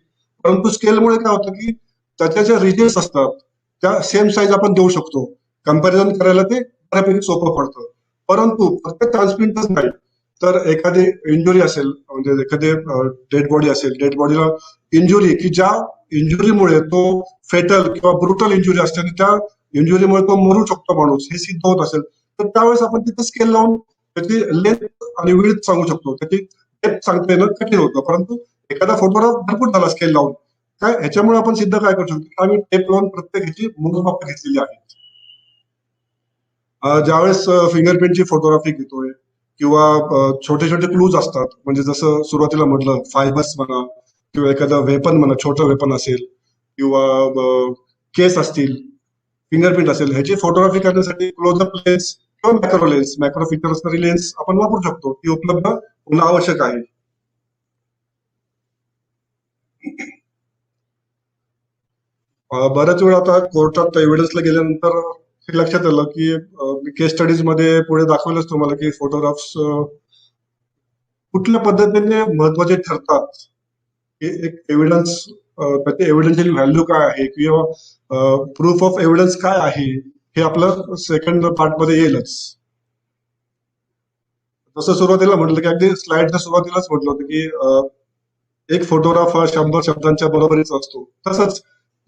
परंतु स्केलमुळे काय होतं की त्याच्या ज्या रिजन्स असतात त्या सेम साईज आपण देऊ शकतो. कम्पॅरिझन करायला ते बऱ्यापैकी सोपं पडतं. परंतु फक्त चान्स प्रिंटच नाही, तर एखादी इंजुरी असेल, म्हणजे एखादी डेड बॉडी असेल, डेड बॉडीला इंजुरी की ज्या इंजुरीमुळे तो फेटल किंवा ब्रुटल इंजुरी असते आणि त्या इंजुरीमुळे तो मरू शकतो माणूस, हे सिद्ध होत असेल, तर त्यावेळेस आपण तिथे स्केल लावून त्याची लेंथ आणि विड्थ सांगू शकतो. त्याची डेप्थ सांगता येणं कठीण होतं. परंतु एखादा फोटोग्राफ भरपूर झाला स्केल लावून, काय ह्याच्यामुळे आपण सिद्ध काय करू शकतो की आम्ही टेप लावून प्रत्येक ह्याची मोजमाप घेतलेली आहे. ज्यावेळेस फिंगरप्रिंटची फोटोग्राफी घेतोय किंवा छोटे छोटे क्लूज असतात, म्हणजे जसं सुरुवातीला म्हटलं फायबर्स म्हणा किंवा एखादं वेपन म्हणा, छोटं वेपन असेल किंवा केस असतील, फिंगरप्रिंट असेल, ह्याची फोटोग्राफी करण्यासाठी क्लोजअप लेन्स किंवा मॅक्रो लेन्स, मॅक्रो फिल्टर असणारी लेन्स आपण वापरू शकतो. ती उपलब्ध होणं आवश्यक आहे. बऱ्याच वेळा आता कोर्टात एव्हिडन्सला गेल्यानंतर हे लक्षात आलं की मी केस स्टडीज मध्ये पुढे दाखवलंच तुम्हाला की फोटोग्राफ्स कुठल्या पद्धतीने महत्वाचे ठरतात, की एक एव्हिडन्स, त्याची एव्हिडन्शियल व्हॅल्यू काय आहे किंवा प्रूफ ऑफ एव्हिडन्स काय आहे, हे आपलं सेकंड पार्ट मध्ये येईलच. जसं सुरुवातीला म्हटलं की अगदी स्लाइडच्या सुरुवातीलाच म्हटलं होतं की एक फोटोग्राफ हा 100 शब्दांच्या बरोबरीचा असतो. तसंच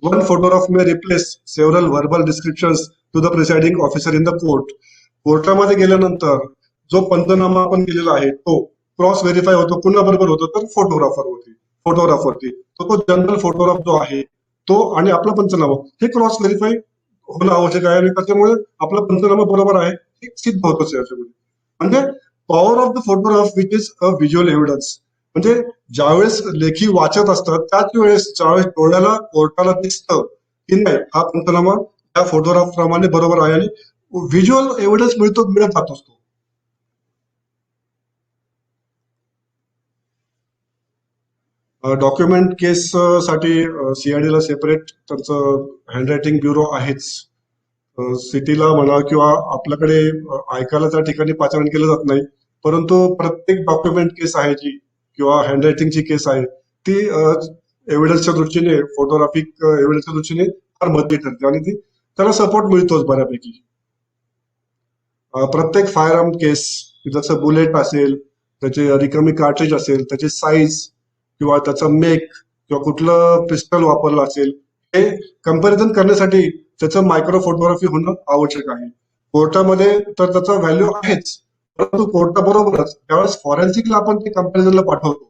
one photograph may replace several verbal descriptions to the presiding officer in the court. कोर्टामध्ये गेल्यानंतर जो पंचनामा आपण केलेला आहे तो क्रॉस व्हेरीफाय होतो. कुणा बरोबर होतो, तर फोटोग्राफरवरती. तो जनरल फोटोग्राफ जो आहे तो आणि आपला पंचनामा हे क्रॉस व्हेरीफाय होणं आवश्यक आहे, आणि त्याच्यामुळे आपला पंचनामा बरोबर आहे हे सिद्ध होतच याच्यामध्ये. म्हणजे power of the photograph which is a visual evidence. म्हणजे ज्यावेळेस लेखी वाचत असतात त्याच वेळेस ज्यावेळेस डोळ्याला कोर्टाला दिसतं की नाही हा पंचनामा त्या फोटोग्राफ प्रमाणे बरोबर आहे, आणि व्हिज्युअल एव्हिडन्स मिळत जात असतो. डॉक्युमेंट केस साठी सीआयडीला सेपरेट त्यांचं हँडरायटिंग ब्युरो आहेच. सिटीला म्हणा किंवा आपल्याकडे ऐकायला त्या ठिकाणी पाचारण केलं जात नाही. परंतु प्रत्येक डॉक्युमेंट केस आहे जी किंवा हँडरायटिंगची केस आहे ती एव्हिडन्सच्या दृष्टीने, फोटोग्राफिक एव्हिडन्सच्या दृष्टीने फार महत्त्वाची ठरते, आणि ती त्याला सपोर्ट मिळतोच बऱ्यापैकी. प्रत्येक फायर आर्म केस, जसं बुलेट असेल, त्याचे रिकामी कार्ट्रिज असेल, त्याची साईज किंवा त्याचा मेक किंवा कुठलं पिस्टल वापरलं असेल, हे कंपॅरिझन करण्यासाठी त्याचं मायक्रो फोटोग्राफी होणं आवश्यक आहे. कोर्टामध्ये तर त्याचा व्हॅल्यू आहेच, परंतु कोर्टाबरोबरच ज्यावेळेस फॉरेन्सिकला आपण ते कंपॅरिझनला पाठवतो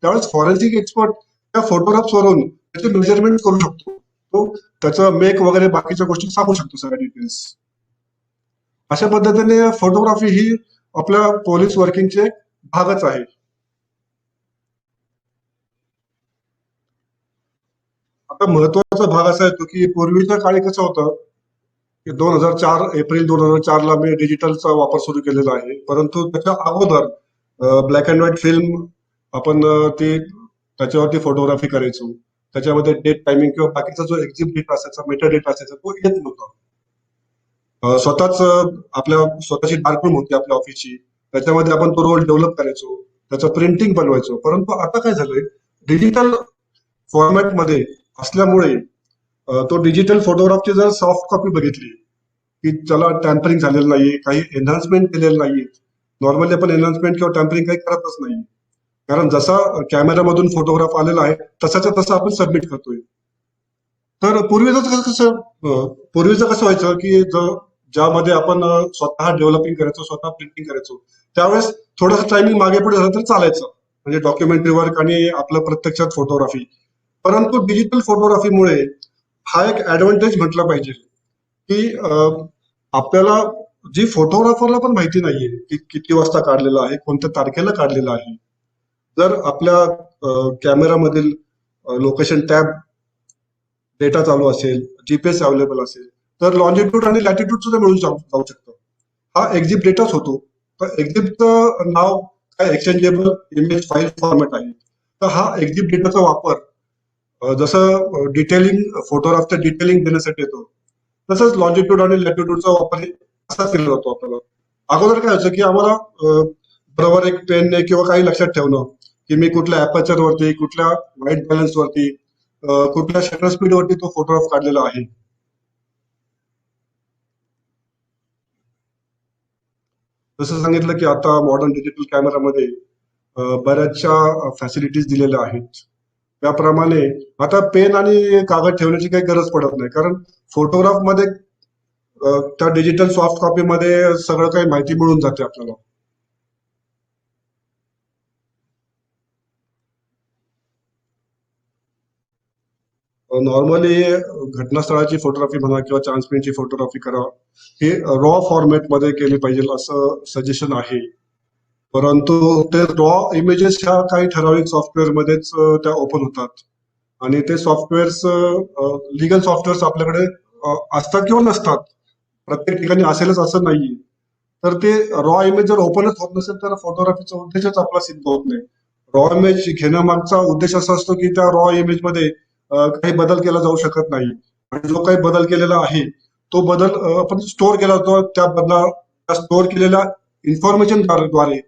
त्यावेळेस फॉरेन्सिक एक्सपर्ट त्या फोटोग्राफ्स वरून त्याचे मेजरमेंट करू शकतो. तो त्याचा मेक वगैरे बाकीच्या गोष्टी सांगू शकतो, सगळ्या डिटेल्स. अशा पद्धतीने फोटोग्राफी ही आपल्या पोलीस वर्किंगचे भागच आहे. आता महत्वाचा भाग असा येतो की पूर्वीच्या काळी कसं होतं की 2004, एप्रिल 2004 मी डिजिटलचा वापर सुरू केलेला आहे. परंतु त्याच्या अगोदर ब्लॅक अँड व्हाईट फिल्म आपण ते त्याच्यावरती फोटोग्राफी करायचो. त्याच्यामध्ये डेट टायमिंग किंवा बाकीचा जो एक्झिट डेट असायचा, मेटा डेट असायचा, तो येत नव्हता. स्वतःच आपल्या स्वतःची डार्क रूम होती आपल्या ऑफिसची. त्याच्यामध्ये आपण तो रोल डेव्हलप करायचो, त्याचं प्रिंटिंग बनवायचो. परंतु आता काय झालंय, डिजिटल फॉर्मॅटमध्ये असल्यामुळे तो डिजिटल फोटोग्राफची जर सॉफ्ट कॉपी बघितली की त्याला टॅम्परिंग झालेलं नाहीये, काही एनहान्समेंट केलेलं नाहीये. नॉर्मली आपण एनहान्समेंट किंवा टॅम्परिंग काही करतच नाही, कारण जसा कॅमेरामधून फोटोग्राफ आलेला आहे तसाच्या तसा आपण सबमिट करतोय. तर पूर्वीचं कसं व्हायचं की ज्यामध्ये आपण स्वतः डेव्हलपिंग करायचो, स्वतः प्रिंटिंग करायचो, त्यावेळेस थोडंसं टायमिंग मागे पुढे झालं तर चालायचं, म्हणजे डॉक्युमेंटरी वर्क आणि आपलं प्रत्यक्षात फोटोग्राफी. परंतु डिजिटल फोटोग्राफीमुळे हा एक ऍडव्हान्टेज म्हटला पाहिजे की आपल्याला जी फोटोग्राफरला पण माहिती नाहीये की किती वाजता काढलेला आहे, कोणत्या तारखेला काढलेला आहे. जर आपल्या कॅमेरामधील लोकेशन टॅब डेटा चालू असेल, जीपीएस अवेलेबल असेल, तर लॉंजिट्यूड आणि लॅटिट्यूड सुद्धा मिळून जाऊ शकतं. हा एक्झिप डेटाच होतो. तर एक्झिपचं नाव काय एक्सचेंजेबल इमेज फाईल फॉर्मॅट आहे. तर हा एक्झिप डेटाचा वापर जसं डिटेलिंग फोटोग्राफचं डिटेलिंग देण्यासाठी येतो, तसंच लॉंजिट्यूड आणि लॅटिट्यूडचा वापर असा केला जातो आपल्याला. अगोदर काय व्हायचं की आम्हाला बरोबर एक पेनने किंवा काही लक्षात ठेवणं की मी कुठल्या ऍपर्चर वरती, कुठल्या व्हाईट बॅलन्स वरती, कुठल्या शटर स्पीड वरती तो फोटोग्राफ काढलेला आहे. जसं सांगितलं की आता मॉडर्न डिजिटल कॅमेरामध्ये बऱ्याचशा फॅसिलिटीज दिलेल्या आहेत. त्याप्रमाणे आता पेन आणि कागद ठेवण्याची काही गरज पडत नाही, कारण फोटोग्राफ मध्ये त्या डिजिटल सॉफ्ट कॉपीमध्ये सगळं काही माहिती मिळून जाते आपल्याला. नॉर्मली घटनास्थळाची फोटोग्राफी म्हणा किंवा चान्समेंटची फोटोग्राफी करा, हे रॉ फॉर्मॅटमध्ये केली पाहिजे असं सजेशन आहे. परंतु ते रॉ इमेजेस ह्या काही ठराविक सॉफ्टवेअरमध्येच त्या ओपन होतात, आणि ते सॉफ्टवेअर्स लिगल सॉफ्टवेअर्स आपल्याकडे असतात किंवा नसतात. प्रत्येक ठिकाणी असेलच असं नाहीये. तर ते रॉ इमेज जर ओपनच होत नसेल तर फोटोग्राफीचा उद्देशच आपला सिद्ध होत नाही. रॉ इमेज घेण्यामागचा उद्देश असा असतो की त्या रॉ इमेज मध्ये काही बदल केला जाऊ शकत नाही, आणि जो काही बदल केलेला आहे तो बदल आपण स्टोअर केला जातो. त्या स्टोअर केलेल्या इन्फॉर्मेशन द्वारे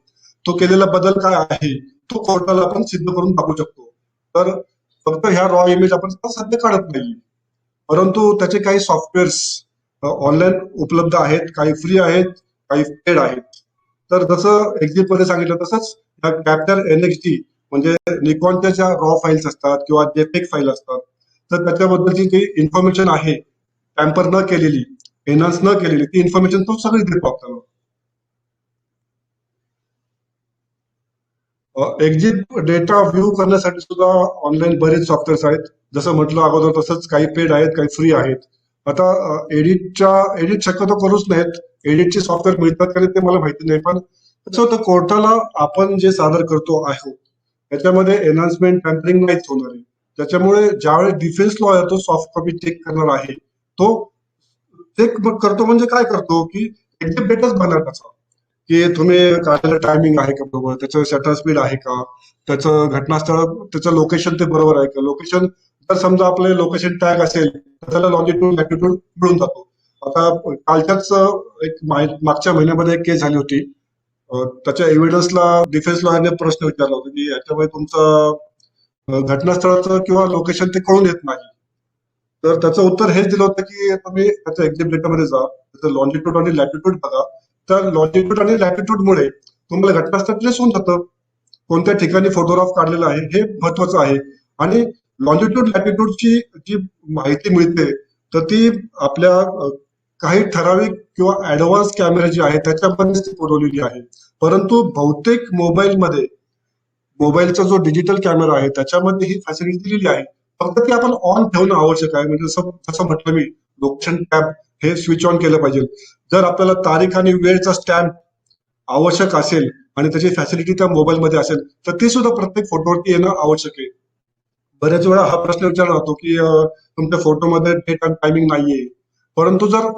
तो केलेला बदल काय आहे तो कोर्टाला आपण सिद्ध करून दाखवू शकतो. तर फक्त ह्या रॉ इमेज आपण सध्या काढत नाही, परंतु त्याचे काही सॉफ्टवेअर्स ऑनलाईन उपलब्ध आहेत, काही फ्री आहेत, काही पेड आहेत. तर जसं एक्झिट मध्ये सांगितलं तसंच कॅप्चर एनएक्सडी म्हणजे निकॉनच्या ज्या रॉ फाईल्स असतात किंवा जेपेक फाईल असतात, तर त्याच्याबद्दलची जी इन्फॉर्मेशन आहे टॅम्पर न केलेली, एनहान्स न केलेली, ती इन्फॉर्मेशन तो सगळी देतो आपल्याला. एक्झिट डेटा व्ह्यू करण्यासाठी सुद्धा ऑनलाईन बरेच सॉफ्टवेअर्स आहेत. जसं म्हटलं अगोदर तसंच काही पेड आहेत, काही फ्री आहेत. आता एडिट शक्यतो करूच नाहीत. एडिटचे सॉफ्टवेअर मिळतात का ते मला माहिती नाही, पण कसं होतं कोर्टाला आपण जे सादर करतो आहोत त्याच्यामध्ये एनहान्समेंट टॅम्परिंग नाहीच होणार आहे. त्याच्यामुळे ज्यावेळेस डिफेन्स लॉयर तो सॉफ्ट कॉपी चेक करणार आहे, तो चेक करतो म्हणजे काय करतो की एक्झिट डेटाच बघणार त्याचा, की तुम्ही काढलेलं टायमिंग आहे का बरोबर, त्याचं शटर स्पीड आहे का, त्याचं घटनास्थळ, त्याचं लोकेशन ते बरोबर आहे का. लोकेशन जर समजा आपले लोकेशन टॅग असेल तर त्याला लॉंजिट्यूड लॅटिट्यूड मिळून जातो. आता कालच्याच एक मागच्या महिन्यामध्ये एक केस झाली होती. त्याच्या एव्हिडन्सला डिफेन्स लॉयरने प्रश्न विचारला होता की याच्यामुळे तुमचं घटनास्थळाचं किंवा लोकेशन ते कळून येत नाही. तर त्याचं उत्तर हेच दिलं होतं की तुम्ही त्याच्या एक्झिट डेटामध्ये जा, त्याचं लॉंजिट्यूड आणि लॅटिट्यूड बघा. तर लॉंजिट्यूड आणि लॅटिट्यूडमुळे तुम्हाला घटनास्थळ ट्रेस होऊन जातं, कोणत्या ठिकाणी फोटोग्राफ काढलेला आहे हे महत्वाचं आहे. आणि लॉंजिट्यूड लॅटिट्यूडची जी माहिती मिळते तर ती आपल्या काही ठराविक किंवा ऍडव्हान्स कॅमेरे जे आहेत त्याच्यामध्येच ती पुरवलेली आहे. परंतु बहुतेक मोबाईलचा जो डिजिटल कॅमेरा आहे त्याच्यामध्ये ही फॅसिलिटी दिलेली आहे. फक्त ती आपण ऑन ठेवणं आवश्यक आहे. म्हणजे जसं म्हटलं मी, लोकेशन टॅब हे स्विच ऑन केलं पाहिजे. जर आपल्याला तारीख आणि वेळचा स्टॅम्प आवश्यक असेल आणि त्याची फॅसिलिटी त्या मोबाईलमध्ये असेल तर ती सुद्धा प्रत्येक फोटोवरती येणं आवश्यक आहे. बऱ्याच वेळा हा प्रश्न विचारला जातो की तुमच्या फोटोमध्ये डेट आणि टायमिंग नाहीये, परंतु जर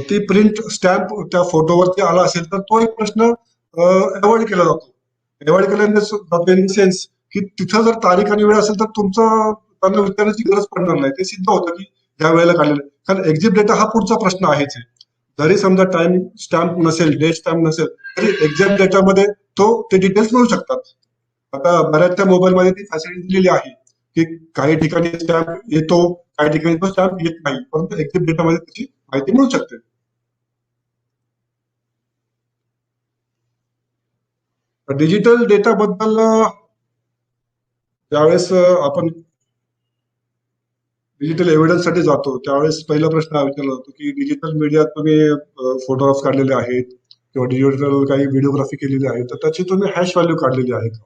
ती प्रिंट स्टॅम्प त्या फोटोवरती आला असेल तर तो एक प्रश्न अवॉइड केला जातो. एवॉइड केल्याने इन सेन्स की तिथं जर तारीख आणि वेळ असेल तर तुमचं त्यांना विचारण्याची गरज पडणार नाही. ते सिद्ध होतं की ज्या वेळेला काढलेलं आहे. कारण एक्झिट डेटा हा पुढचा प्रश्न आहेच आहे. जरी समजा टाइम स्टॅम्प नसेल, डेट स्टॅम्प नसेल, तरी एक्झॅक्ट डेटामध्ये ते डिटेल्स मिळू शकतात. आता बऱ्याचशा मोबाईलमध्ये ती फॅसिलिटी दिलेली आहे की काही ठिकाणी स्टॅम्प येतो, काही ठिकाणी तो स्टॅम्प येत नाही, परंतु एक्झिट डेटामध्ये त्याची माहिती मिळू शकते. डिजिटल डेटा बद्दल ज्यावेळेस आपण डिजिटल एव्हिडन्स साठी जातो त्यावेळेस पहिला प्रश्न हा विचारला जातो की डिजिटल मीडियात तुम्ही फोटोग्राफ्स काढलेले आहेत किंवा डिजिटल काही व्हिडिओग्राफी केलेली आहे तर त्याची तुम्ही हॅश व्हॅल्यू काढलेली आहे का?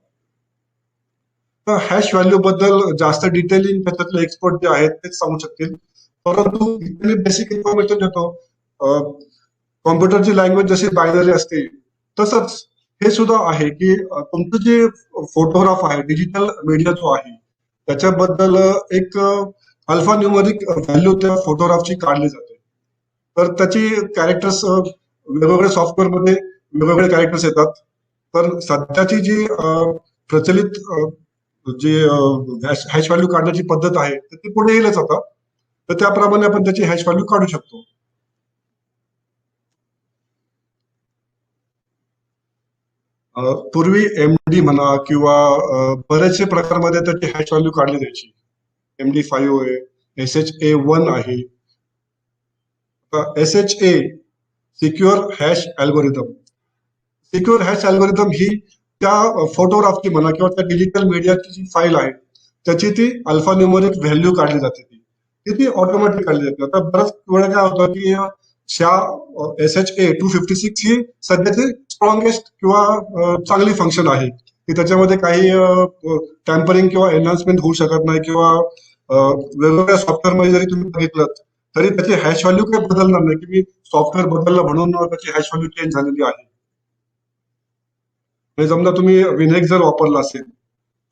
तर हॅश व्हॅल्यू बद्दल जास्त डिटेलिंग त्याच्यातले एक्सपर्ट जे आहेत तेच सांगू शकतील. परंतु इथे मी बेसिक इन्फॉर्मेशन देतो. कॉम्प्युटरची लँग्वेज जशी बायनरी असते तसंच हे सुद्धा आहे की तुमचं जे फोटोग्राफ आहे, डिजिटल मीडिया जो आहे त्याच्याबद्दल एक अल्फा न्यूमरिक व्हॅल्यू त्या फोटोग्राफची काढली जाते. तर त्याची कॅरेक्टर्स वेगवेगळ्या सॉफ्टवेअरमध्ये वेगवेगळे कॅरेक्टर्स येतात. तर सध्याची जी प्रचलित जी हॅश व्हॅल्यू काढण्याची पद्धत आहे तर ती पुढे येईलच आता. तर त्याप्रमाणे आपण त्याची हॅश व्हॅल्यू काढू शकतो. पूर्वी एमडी म्हणा किंवा बरेचसे प्रकारमध्ये त्याची हॅश व्हॅल्यू काढली जायची. MD5 आहे, SHA1 आहे. SHA secure hash algorithm. Secure hash algorithm ही त्या फोटोग्राफची म्हणा किंवा त्या डिजिटल मीडियाची जी फाईल आहे त्याची ती अल्फा न्यूमरिक व्हॅल्यू काढली जाते. ती ऑटोमॅटिक काढली जाते. आता बऱ्याच वेळा काय होतं की SHA-256 ही सध्याची स्ट्रॉंगेस्ट किंवा चांगली फंक्शन आहे की त्याच्यामध्ये काही टॅम्परिंग किंवा एनहान्समेंट होऊ शकत नाही किंवा वेगवेगळ्या सॉफ्टवेअरमध्ये जरी तुम्ही बघितलं तरी त्याची हॅश व्हॅल्यू काही बदलणार नाही की मी सॉफ्टवेअर बदललं म्हणून त्याची हॅश व्हॅल्यू चेंज झालेली आहे. म्हणजे समजा तुम्ही विनेक्स जर वापरला असेल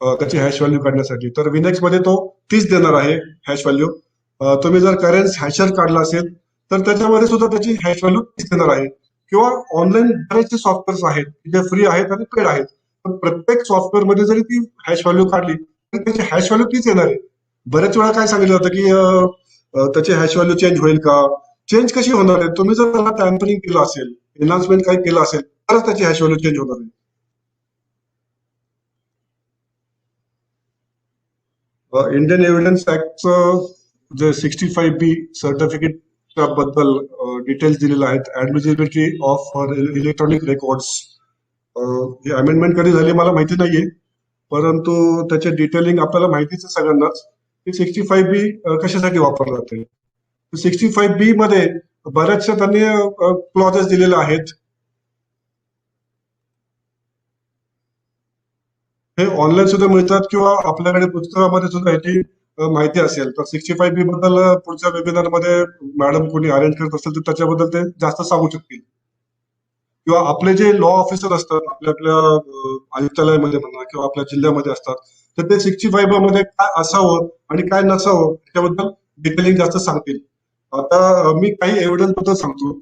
त्याची हॅश व्हॅल्यू काढण्यासाठी तर विनेक्स मध्ये तो 30 देणार आहे हॅश व्हॅल्यू. तुम्ही जर करेन्स हॅशर काढला असेल तर त्याच्यामध्ये सुद्धा त्याची हॅश व्हॅल्यू 30 देणार आहे. किंवा ऑनलाईन बरेचसे सॉफ्टवेअर्स आहेत जे फ्री आहेत आणि पेड आहेत. पण प्रत्येक सॉफ्टवेअर मध्ये जरी ती हॅश व्हॅल्यू काढली तर त्याची हॅश व्हॅल्यू तीच येणार आहे. बरेच वेळा काय सांगितलं होतं की त्याची हॅश व्हॅल्यू चेंज होईल का? चेंज कशी होणार आहे? तुम्ही जर त्याला टॅम्परिंग केलं असेल, एनहान्समेंट काही केलं असेल तरच त्याची हॅश व्हॅल्यू चेंज होणार आहे. इंडियन एव्हिडन्स ऍक्टचं जे 65B सर्टिफिकेट बद्दल डिटेल्स दिलेले आहेत. ऍडमिसिबिलिटी ऑफ इलेक्ट्रॉनिक रेकॉर्ड्स ही अमेंडमेंट कधी झाली मला माहिती नाहीये, परंतु त्याचे डिटेलिंग आपल्याला माहितीच आहे सगळ्यांनाच की 65B कशासाठी वापरलं जाते. 65B मध्ये बऱ्याचशा त्यांनी क्लॉजेस दिलेले आहेत. हे ऑनलाईन सुद्धा मिळतात किंवा आपल्याकडे पुस्तकामध्ये सुद्धा याची माहिती असेल तर 65B बद्दल पुढच्या वेबिनार मध्ये मॅडम कोणी अरेंज करत असेल तर त्याच्याबद्दल ते जास्त सांगू शकतील. किंवा आपले जे लॉ ऑफिसर असतात आपल्या आपल्या आयुक्तालयामध्ये म्हणा किंवा आपल्या जिल्ह्यामध्ये असतात तर ते 65 मध्ये काय असावं आणि काय नसावं त्याच्याबद्दल डिटेलिंग जास्त सांगतील. आता मी काही एव्हिडन्स बद्दल सांगतो.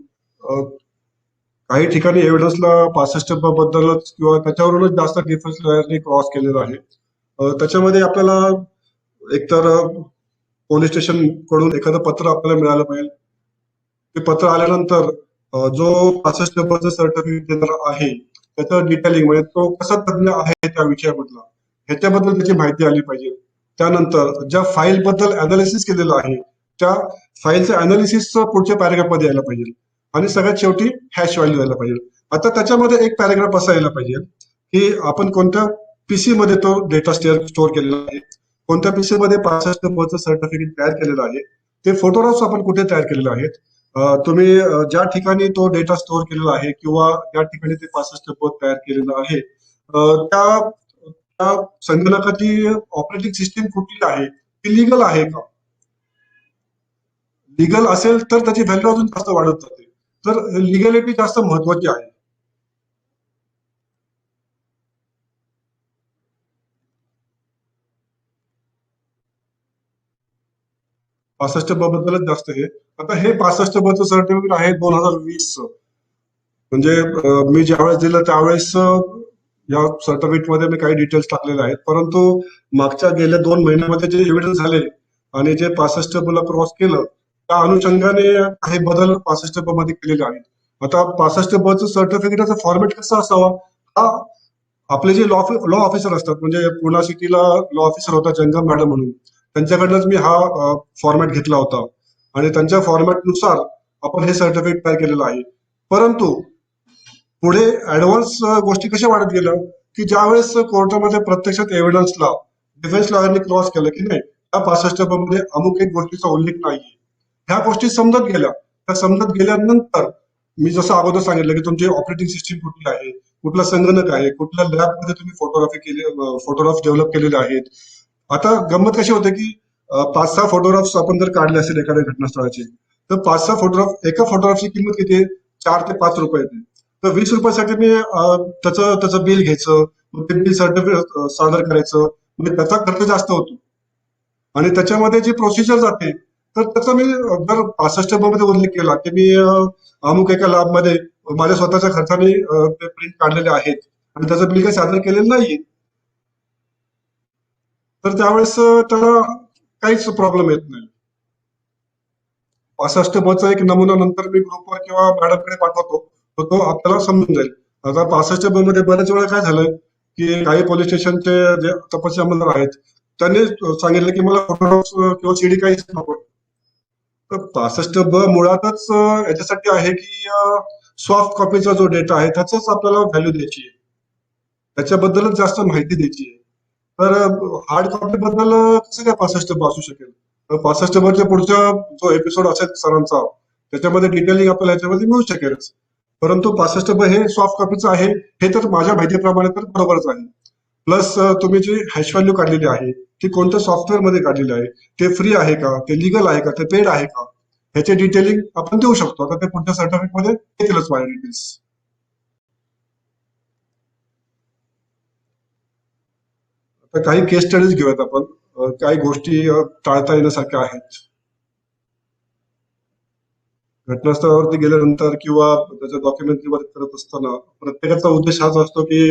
काही ठिकाणी एव्हिडन्सला 65 बद्दलच किंवा त्याच्यावरूनच जास्त डिफेन्स लॉयरनी क्रॉस केलेलं आहे. त्याच्यामध्ये आपल्याला एकतर पोलीस स्टेशन कडून एखादं पत्र आपल्याला मिळालं पाहिजे. ते पत्र आल्यानंतर जो 65 सर्टिफिकेट देणार आहे त्याचं डिटेलिंग म्हणजे तो कसा तज्ञ आहे त्या विषयामधला ह्याच्याबद्दल त्याची माहिती आली पाहिजे. त्यानंतर ज्या फाईल बद्दल अनालिसिस केलेलं आहे त्या फाईलचं अनालिसिसचं पुढच्या पॅरेग्राफ मध्ये यायला पाहिजे आणि सगळ्यात शेवटी हॅश व्हॅल्यू यायला पाहिजे. आता त्याच्यामध्ये एक पॅरेग्राफ असा यायला पाहिजे की आपण कोणत्या पीसी मध्ये तो डेटा स्टोअर केलेला आहे, कोणत्या पीसी मध्ये 65 सर्टिफिकेट तयार केलेलं आहे, ते फोटोग्राफ्स आपण कुठे तयार केलेले आहेत, तुम्ही ज्या ठिकाणी तो डेटा स्टोअर केलेला आहे किंवा ज्या ठिकाणी ते 65 तयार केलेलं आहे त्या त्या संगणकाची ऑपरेटिंग सिस्टीम कुठली आहे, ती लिगल आहे का? लिगल असेल तर त्याची व्हॅल्यू अजून जास्त वाढत जाते. तर लिगॅलिटी जास्त महत्वाची आहे. 65 बद्दलच जास्त हे. आता हे 65 सर्टिफिकेट आहे 2020 च. म्हणजे मी ज्यावेळेस दिलं त्यावेळेस या सर्टिफिकेटमध्ये मी काही डिटेल्स टाकलेले आहेत, परंतु मागच्या गेल्या 2 महिन्यामध्ये जे एव्हिडन्स झाले आणि जे 65 ला क्रॉस केलं, त्या अनुषंगाने काही बदल 65 मध्ये केलेले आहेत. आता 65 चं सर्टिफिकेटचा फॉर्मॅट कसा असावा, हा आपले जे लॉ ऑफिसर असतात, म्हणजे पुणा सिटीला लॉ ऑफिसर होता जंगम मॅडम म्हणून, त्यांच्याकडनंच मी हा फॉर्मॅट घेतला होता आणि त्यांच्या फॉर्मॅटनुसार आपण हे सर्टिफिकेट तयार केलेलं आहे. परंतु पुढे ऍडव्हान्स गोष्टी कशा वाढत गेल्या, की ज्यावेळेस कोर्टामध्ये प्रत्यक्षात एव्हिडन्सला डिफेन्स लॉयरनी क्रॉस केलं की नाही, त्या 65 मध्ये अमुक एक गोष्टीचा उल्लेख नाहीये, ह्या गोष्टी समजत गेल्या. त्या समजत गेल्यानंतर मी जसं अगोदर सांगितलं की तुमची ऑपरेटिंग सिस्टीम कुठली आहे, कुठला संगणक आहे, कुठल्या लॅबमध्ये तुम्ही फोटोग्राफ डेव्हलप केलेले आहेत. आता गंमत कशी होते की 5-6 फोटोग्राफ्स आपण जर काढले असेल एखाद्या घटनास्थळाचे, तर 5-6 फोटोग्राफ, एका फोटोग्राफची किंमत किती आहे, 4 ते 5 रुपये येते. तर 20 रुपयासाठी मी त्याचं त्याचं बिल घ्यायचं, मग ते बिल सर्टिफिकेट सादर करायचं, म्हणजे त्याचा खर्च जास्त होतो आणि त्याच्यामध्ये जी प्रोसिजर जाते, तर त्याचा मी जर 65 मध्ये उल्लेख केला की मी अमुक एका लॅबमध्ये माझ्या स्वतःच्या खर्चाने ते प्रिंट काढलेले आहेत आणि त्याचं बिल काही सादर केलेलं नाहीये, तर त्यावेळेस त्याला काहीच प्रॉब्लेम येत नाही. 65 चा एक नमुना नंतर मी ग्रुपवर किंवा मॅडमकडे पाठवतो, तर तो आपल्याला समजून जाईल. आता 65 मध्ये बऱ्याच वेळा काय झालंय की काही पोलीस स्टेशनचे जे तपासी अंमलदार आहेत, त्यांनी सांगितलं की मला फोटोग्राफ्स किंवा सीडी काहीच नको. तर 65 मुळातच याच्यासाठी आहे की सॉफ्ट कॉपीचा जो डेटा आहे त्याचाच आपल्याला व्हॅल्यू द्यायची आहे, त्याच्याबद्दलच जास्त माहिती द्यायची आहे. तर हार्ड कॉपी बद्दल कसं काय 65 असू शकेल. तर 65 च्या पुढचा जो एपिसोड असेल सरांचा, त्याच्यामध्ये डिटेलिंग आपल्याला याच्यामध्ये मिळू शकेलच. परंतु 65 हे सॉफ्ट कॉपीचं आहे, हे तर माझ्या माहितीप्रमाणे तर बरोबरच आहे. प्लस तुम्ही जी हॅश व्हॅल्यू काढलेली आहे ती कोणत्या सॉफ्टवेअर मध्ये काढलेली आहे, ते फ्री आहे का, ते लिगल आहे का, ते पेड आहे का, ह्याचे डिटेलिंग आपण देऊ शकतो. आता ते पुढच्या सर्टिफिकेट मध्ये येतीलच माझ्या डिटेल्स. तर काही केस स्टडीज घेऊयात आपण, काही गोष्टी टाळता येण्यासारख्या आहेत. घटनास्थळावरती गेल्यानंतर किंवा त्याच्या डॉक्युमेंटरी वर्क करत असताना प्रत्येकाचा उद्देश हाच असतो की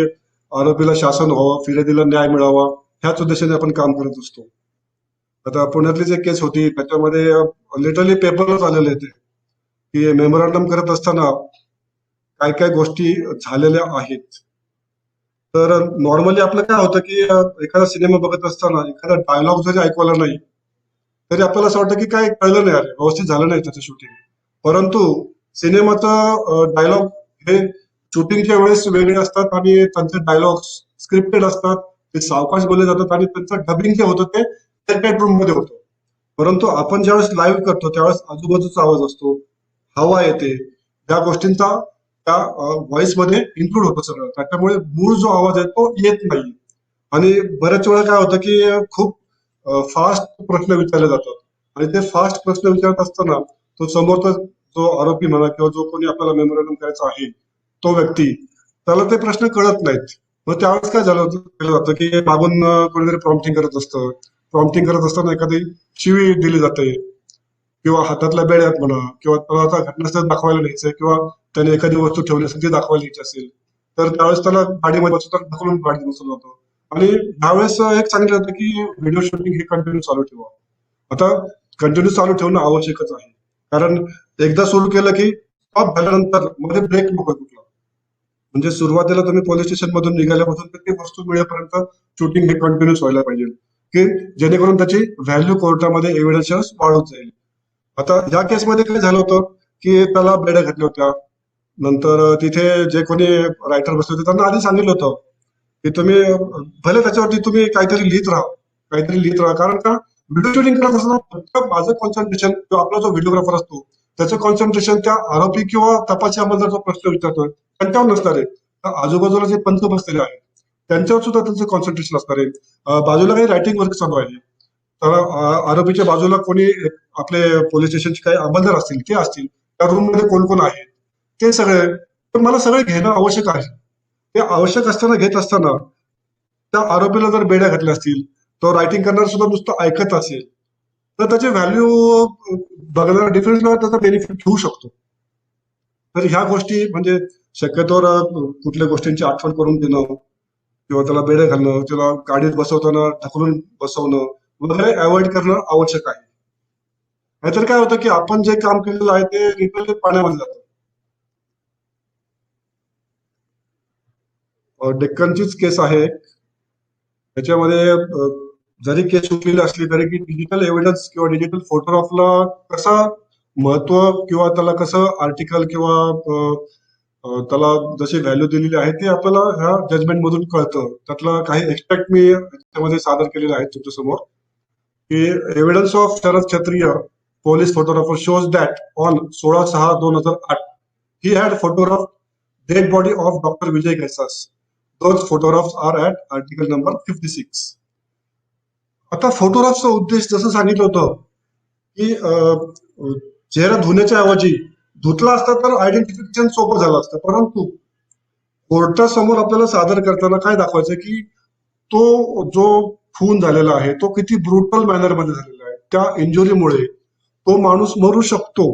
आरोपीला शासन व्हावं, फिर्यादीला न्याय मिळावा, ह्याच उद्देशाने आपण काम करत असतो. आता पुण्यातली जी केस होती त्याच्यामध्ये लिटरली पेपरच आलेले ते की मेमोरंडम करत असताना काय काय गोष्टी झालेल्या आहेत. तर नॉर्मली आपलं काय होतं की एखादा सिनेमा बघत असताना एखादा डायलॉग जरी ऐकवला नाही, तरी आपल्याला असं वाटतं की काय कळलं नाही, अरे व्यवस्थित झालं नाही त्याचं शूटिंग. परंतु सिनेमाचं डायलॉग हे शूटिंगच्या वेळेस वेगळे असतात आणि त्यांचे डायलॉग स्क्रिप्टेड असतात, ते सावकाश बोलले जातात आणि त्यांचं डबिंग जे होतं ते सेपरेट रूम मध्ये होतं. परंतु आपण ज्यावेळेस लाईव्ह करतो त्यावेळेस आजूबाजूचा आवाज असतो, हवा येते, त्या गोष्टींचा त्या व्हॉइस मध्ये इन्क्लूड होतं सगळं, त्याच्यामुळे मूळ जो आवाज आहे तो येत नाही. आणि बऱ्याच वेळा काय होतं की खूप फास्ट प्रश्न विचारले जातात आणि ते फास्ट प्रश्न विचारत असताना तो समोरचा जो आरोपी म्हणा किंवा जो कोणी आपल्याला मेमोरंडम करायचा आहे तो व्यक्ती, त्याला ते प्रश्न कळत नाहीत. मग त्यावेळेस काय केलं जातं की मागून कोणीतरी प्रॉम्प्टिंग करत असतं, प्रॉम्प्टिंग करत असताना एखादी शिवी दिली जाते किंवा हातातल्या बेड्यात म्हणा, किंवा त्याला आता घटनास्थळ दाखवायला न्यायचंय किंवा त्याने एखादी वस्तू ठेवली असेल ती दाखवायला न्यायची असेल, तर त्यावेळेस त्याला गाडीमध्ये बसवतात, ढकलून गाडी बसवलं जातं. आणि त्यावेळेस एक सांगितलं जातं की व्हिडिओ शूटिंग हे कंटिन्यू चालू ठेवा. आता कंटिन्यू चालू ठेवणं आवश्यकच आहे, कारण एकदा सुरू केलं की स्टॉप झाल्यानंतर मध्ये ब्रेक नको कुठला. म्हणजे सुरुवातीला तुम्ही पोलीस स्टेशन मधून निघाल्यापासून तर ती वस्तू मिळेपर्यंत शूटिंग हे कंटिन्यूस व्हायला पाहिजे, की जेणेकरून त्याची व्हॅल्यू कोर्टामध्ये एव्हिडन्स वाढवत जाईल. आता या केसमध्ये काय झालं होतं की त्याला बेड्या घातल्या होत्या. नंतर तिथे जे कोणी रायटर बसले होते त्यांना आधी सांगितलं होतं की तुम्ही भले त्याच्यावरती तुम्ही काहीतरी लिहित राहा, काहीतरी लिहित राहा, कारण का व्हिडिओ शूटिंग करत असताना फक्त माझं कॉन्सन्ट्रेशन किंवा आपला जो व्हिडिओग्राफर असतो त्याचं कॉन्सन्ट्रेशन त्या आरोपी किंवा तपासी अंमलदार जो प्रश्न विचारतोय त्यांच्यावर नसणार आहे, तर आजूबाजूला जे पंच बसलेले आहेत त्यांच्यावर सुद्धा त्यांचं कॉन्सन्ट्रेशन असणार आहे. बाजूला काही रायटिंग वर्क चालू आहे, तर आरोपीच्या बाजूला कोणी आपले पोलीस स्टेशनचे काही अंमलदार असतील ते असतील, त्या रूम मध्ये कोण कोण आहेत ते सगळे, तर मला सगळे घेणं आवश्यक आहे. ते आवश्यक असताना घेत असताना त्या आरोपीला जर बेड्या घातल्या असतील, तो रायटिंग करणार सुद्धा नुसतं ऐकत असेल, तर त्याची व्हॅल्यू बघणारा डिफरन्स त्याचा बेनिफिट घेऊ शकतो. तर ह्या गोष्टी म्हणजे शक्यतोवर कुठल्या गोष्टींची आठवण करून देणं, किंवा त्याला बेडं घालणं, त्याला गाडीत बसवताना ढकलून बसवणं वगैरे अवॉइड करणं आवश्यक आहे. नाहीतर काय होतं की आपण जे काम केलेलं आहे ते लिटरली पाण्यामध्ये जातं. डेक्कनचीच केस आहे एक. त्याच्यामध्ये जरी केस सुटलेली असली तरी की डिजिटल एव्हिडन्स किंवा डिजिटल फोटोग्राफला कसं महत्व किंवा त्याला कसं आर्टिकल किंवा त्याला जशी व्हॅल्यू दिलेली आहे ती आपल्याला ह्या जजमेंट मधून कळतं. त्यातला काही एक्सपेक्ट मी त्याच्यामध्ये सादर केलेले आहेत तुमच्या समोर की एव्हिडन्स ऑफ शरद क्षत्रिय police photographer shows that on 16/6/2008 he had photographed dead body of Dr. Vijay Kaisas. Those photographs are at article number 56. आता फोटोग्राफचा उद्देश जसं सांगितलं होतं की चेहरा धुण्याच्या ऐवजी धुतला असता तर आयडेंटिफिकेशन सोपं झालं असतं, परंतु कोर्टासमोर आपल्याला सादर करताना काय दाखवायचं की तो जो खून झालेला आहे तो किती ब्रुटल मॅनर मध्ये झालेला आहे, त्या इंजुरीमुळे तो माणूस मरू शकतो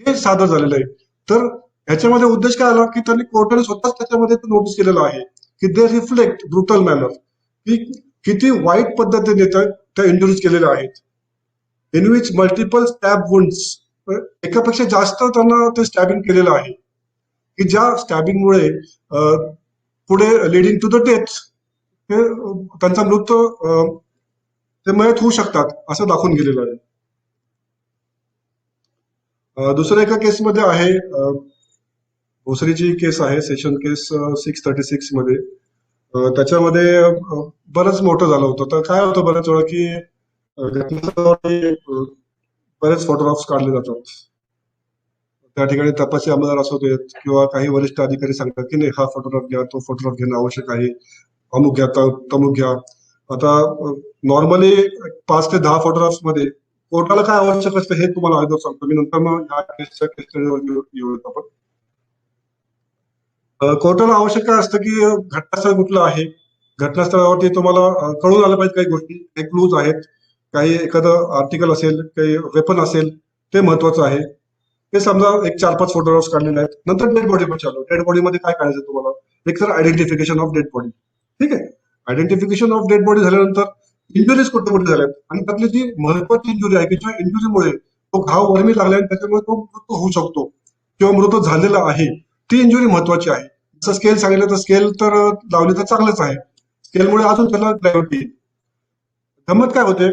हे सादर झालेलं आहे. तर ह्याच्यामध्ये उद्देश काय आला की त्यांनी कोर्टाने स्वतःच त्याच्यामध्ये नोटीस केलेलं आहे की दे रिफ्लेक्ट ब्रुटल मॅनर, की किती वाईट पद्धतीने त्या इंजुरीज केलेल्या आहेत. इन विच मल्टिपल स्टॅब वुंड्स, एकापेक्षा जास्त त्यांना ते स्टॅबिंग केलेलं आहे की ज्या स्टॅबिंगमुळे पुढे लिडिंग टू द डेथ त्यांचा मृत्यू ते मयत होऊ शकतात असं दाखवून गेलेलं आहे. दुसऱ्या एका केसमध्ये आहे भोसरीची केस आहे, सेशन केस 636 मध्ये. त्याच्यामध्ये बरंच मोठं झालं होतं. तर काय होतं बऱ्याच वेळा की बरेच फोटोग्राफ्स काढले जातात. त्या ठिकाणी तपासी अंमलदार असू देत किंवा काही वरिष्ठ अधिकारी सांगतात की नाही हा फोटोग्राफ घ्या, तो फोटोग्राफ घेणं आवश्यक आहे, अमुक घ्या तमुक घ्या. आता नॉर्मली 5 ते 10 फोटोग्राफ्स मध्ये कोर्टाला काय आवश्यक असतं हे तुम्हाला अगोदर सांगतो मी, नंतर मग ह्या केसच्या येऊयात आपण. कोर्टाला आवश्यक काय असतं की घटनास्थळ कुठलं आहे, घटनास्थळावरती तुम्हाला कळून आलं पाहिजे काही गोष्टी, काही क्लूज आहेत, काही एखादं आर्टिकल असेल, काही वेपन असेल, ते महत्वाचं आहे. ते समजा एक 4-5 फोटोग्राफ्स काढलेले आहेत. नंतर डेड बॉडी पण चालू. डेड बॉडी मध्ये काय काढायचं तुम्हाला, एक तर आयडेंटिफिकेशन ऑफ डेड बॉडी. ठीक आहे, आयडेंटिफिकेशन ऑफ डेड बॉडी झाल्यानंतर इंजुरीज कुठे कुठे झाल्यात आणि त्यातली जी महत्वाची इंजुरी आहे की ज्या इंजुरीमुळे तो घाव वर्मी लागला आणि त्याच्यामुळे तो मृत्यू होऊ शकतो किंवा मृत्यू झालेला आहे, ती इंजुरी महत्वाची आहे. जसं स्केल सांगितलं तर स्केल तर लावली तर चांगलंच आहे, स्केलमुळे अजून त्याला ग्रॅव्हिटी येईल. गंमत काय होते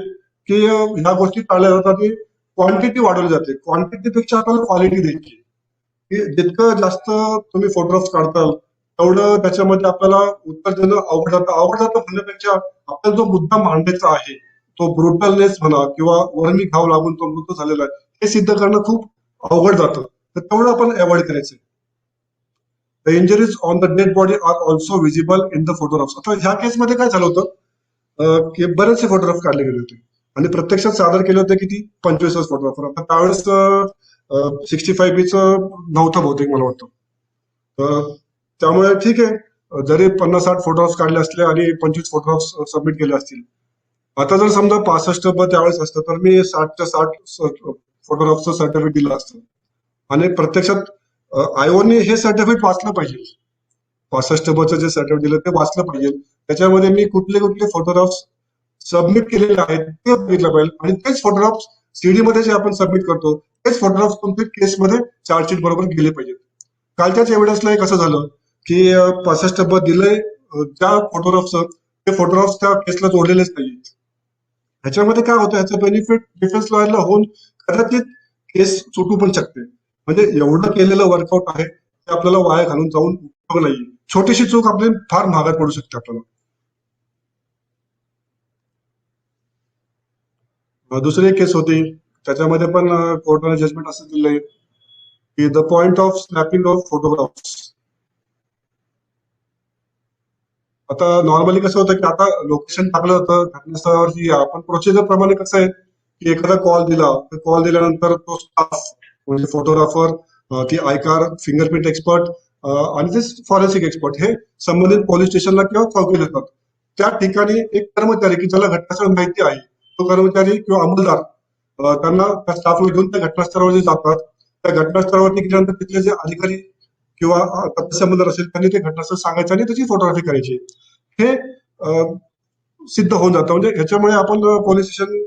की ह्या गोष्टी टाळल्या जातात की क्वांटिटी वाढवली जाते, क्वांटिटीपेक्षा आपल्याला क्वालिटी द्यायची, की जितकं जास्त तुम्ही फोटोग्राफ्स काढताल तेवढं त्याच्यामध्ये आपल्याला उत्तर देणं अवघड जातं. अवघड जातं म्हणण्यापेक्षा आपल्याला जो मुद्दा मांडायचा आहे तो ब्रुटलनेस म्हणा किंवा वर्मी घाव लागून तो मृत्यू झालेला आहे हे सिद्ध करणं खूप अवघड जातं, तर तेवढं आपण अवॉइड करायचं. The injuries on the dead body are also visible in the photographs. आता ह्या केसमध्ये काय झालं होतं की बरेचसे फोटोग्राफ काढले गेले होते आणि प्रत्यक्षात सादर केले होते किती 25 फोटोग्राफर. आता त्यावेळेस 65B नव्हतं बहुतेक मला वाटतं. त्यामुळे ठीक आहे, जरी 50-60 फोटोग्राफ्स काढले असले आणि 25 फोटोग्राफ्स सबमिट केले असतील. आता जर समजा 65 त्यावेळेस असतं तर मी 60 फोटोग्राफचं सर्टिफिकेट दिलं असतं आणि प्रत्यक्षात आयोने हे सर्टिफिकेट वाचलं पाहिजे. 65 जे सर्टिफिकेट दिलं ते वाचलं पाहिजे. त्याच्यामध्ये मी कुठले कुठले फोटोग्राफ्स सबमिट केलेले आहेत ते बघितलं पाहिजे आणि तेच फोटोग्राफ्स सीडी मध्ये जे आपण सबमिट करतो तेच फोटोग्राफ्स तुमच्या केसमध्ये चार्जशीट बरोबर गेले पाहिजेत. कालच्याच एव्हिडन्सला कसं झालं की 65 दिलंय त्या फोटोग्राफचं, ते फोटोग्राफ्स त्या केसला जोडलेलेच नाहीत. ह्याच्यामध्ये काय होतं, ह्याचं बेनिफिट डिफेन्स लॉयरला होऊन कदाचित केस सुटू पण शकते. म्हणजे एवढं केलेलं वर्कआउट आहे ते आपल्याला वाया घालून जाऊन उपयोग नाहीये. छोटीशी चूक आपली फार महागात पडू शकते आपल्याला. दुसरी एक केस होती त्याच्यामध्ये पण कोर्टाने जजमेंट असं दिलंय की the point of snapping of photographs. आता नॉर्मली कसं होतं की आता लोकेशन टाकलं होतं घटनास्थळावरती, आपण प्रोसिजर प्रमाणे कसं आहे की एखादा कॉल दिला तर कॉल दिल्यानंतर तो स्टाफ म्हणजे फोटोग्राफर, ती आय कार्ड, फिंगरप्रिंट एक्सपर्ट आणि ते फॉरेन्सिक एक्सपर्ट हे संबंधित पोलीस स्टेशनला किंवा चौकीला येतात. त्या ठिकाणी एक कर्मचारी की ज्याला घटनास्थळ माहिती आहे तो कर्मचारी किंवा अंमलदार त्यांना त्या स्टाफला घेऊन त्या घटनास्थळावर जे जातात, त्या घटनास्थळावरती गेल्यानंतर तिथले जे अधिकारी किंवा तत्संबंध असेल त्यांनी ते घटनास्थळ सांगायचं आणि त्याची फोटोग्राफी करायची. हे सिद्ध होऊन जातं. म्हणजे ह्याच्यामुळे आपण पोलीस स्टेशन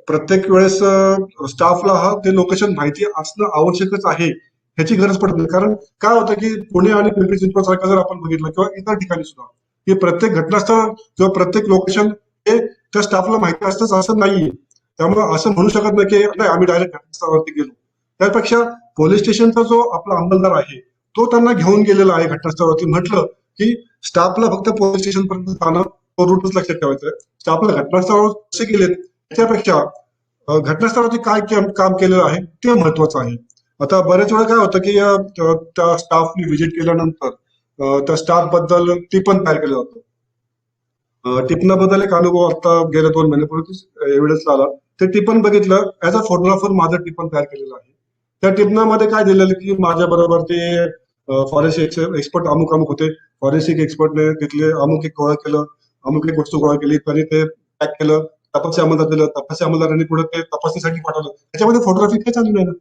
प्रत्येक वेळेस स्टाफला हा ते लोकेशन माहिती असणं आवश्यकच आहे, ह्याची गरज पडत नाही. कारण काय होतं की पुणे आणि पिंपरी चिंचवड सारखं जर आपण बघितलं किंवा इतर ठिकाणी सुद्धा, की प्रत्येक घटनास्थळ किंवा प्रत्येक लोकेशन हे त्या स्टाफला माहिती असतंच असं नाहीये. त्यामुळे असं म्हणू शकत नाही की नाही आम्ही डायरेक्ट घटनास्थळावरती गेलो. त्यापेक्षा पोलीस स्टेशनचा जो आपला अंमलदार आहे तो त्यांना घेऊन गेलेला आहे घटनास्थळावरती. म्हटलं की स्टाफला फक्त पोलीस स्टेशन पर्यंत जाणं तो रूटच लक्षात ठेवायचा आहे. स्टाफला घटनास्थळावर कसे गेलेत त्यापेक्षा घटनास्थळावरती काय काम केलेलं आहे ते महत्वाचं आहे. आता बरेच वेळा काय होतं की त्या स्टाफनी व्हिजिट केल्यानंतर त्या स्टाफ बद्दल टिपण तयार केलं जातं. टिपणाबद्दल एक अनुभव आता गेल्या 2 महिन्यापूर्वीच एव्हिडन्स आला. ते टिपण बघितलं, ऍज अ फोटोग्राफर माझं टिपण तयार केलेलं आहे. त्या टिपणामध्ये काय दिलेलं की माझ्या बरोबर ते फॉरेन्सिक एक्सपर्ट अमुक अमुक होते. फॉरेन्सिक एक्सपर्टने तिथले अमुक एक गोळा केलं, अमुक एक वस्तू गोळा केली, त्यांनी ते पॅक केलं, तपासी अंमलदार दिलं, तपासी अंमलदारांनी पुढे ते तपासणीसाठी पाठवलं. त्याच्यामध्ये फोटोग्राफी काही चालू नाही ना.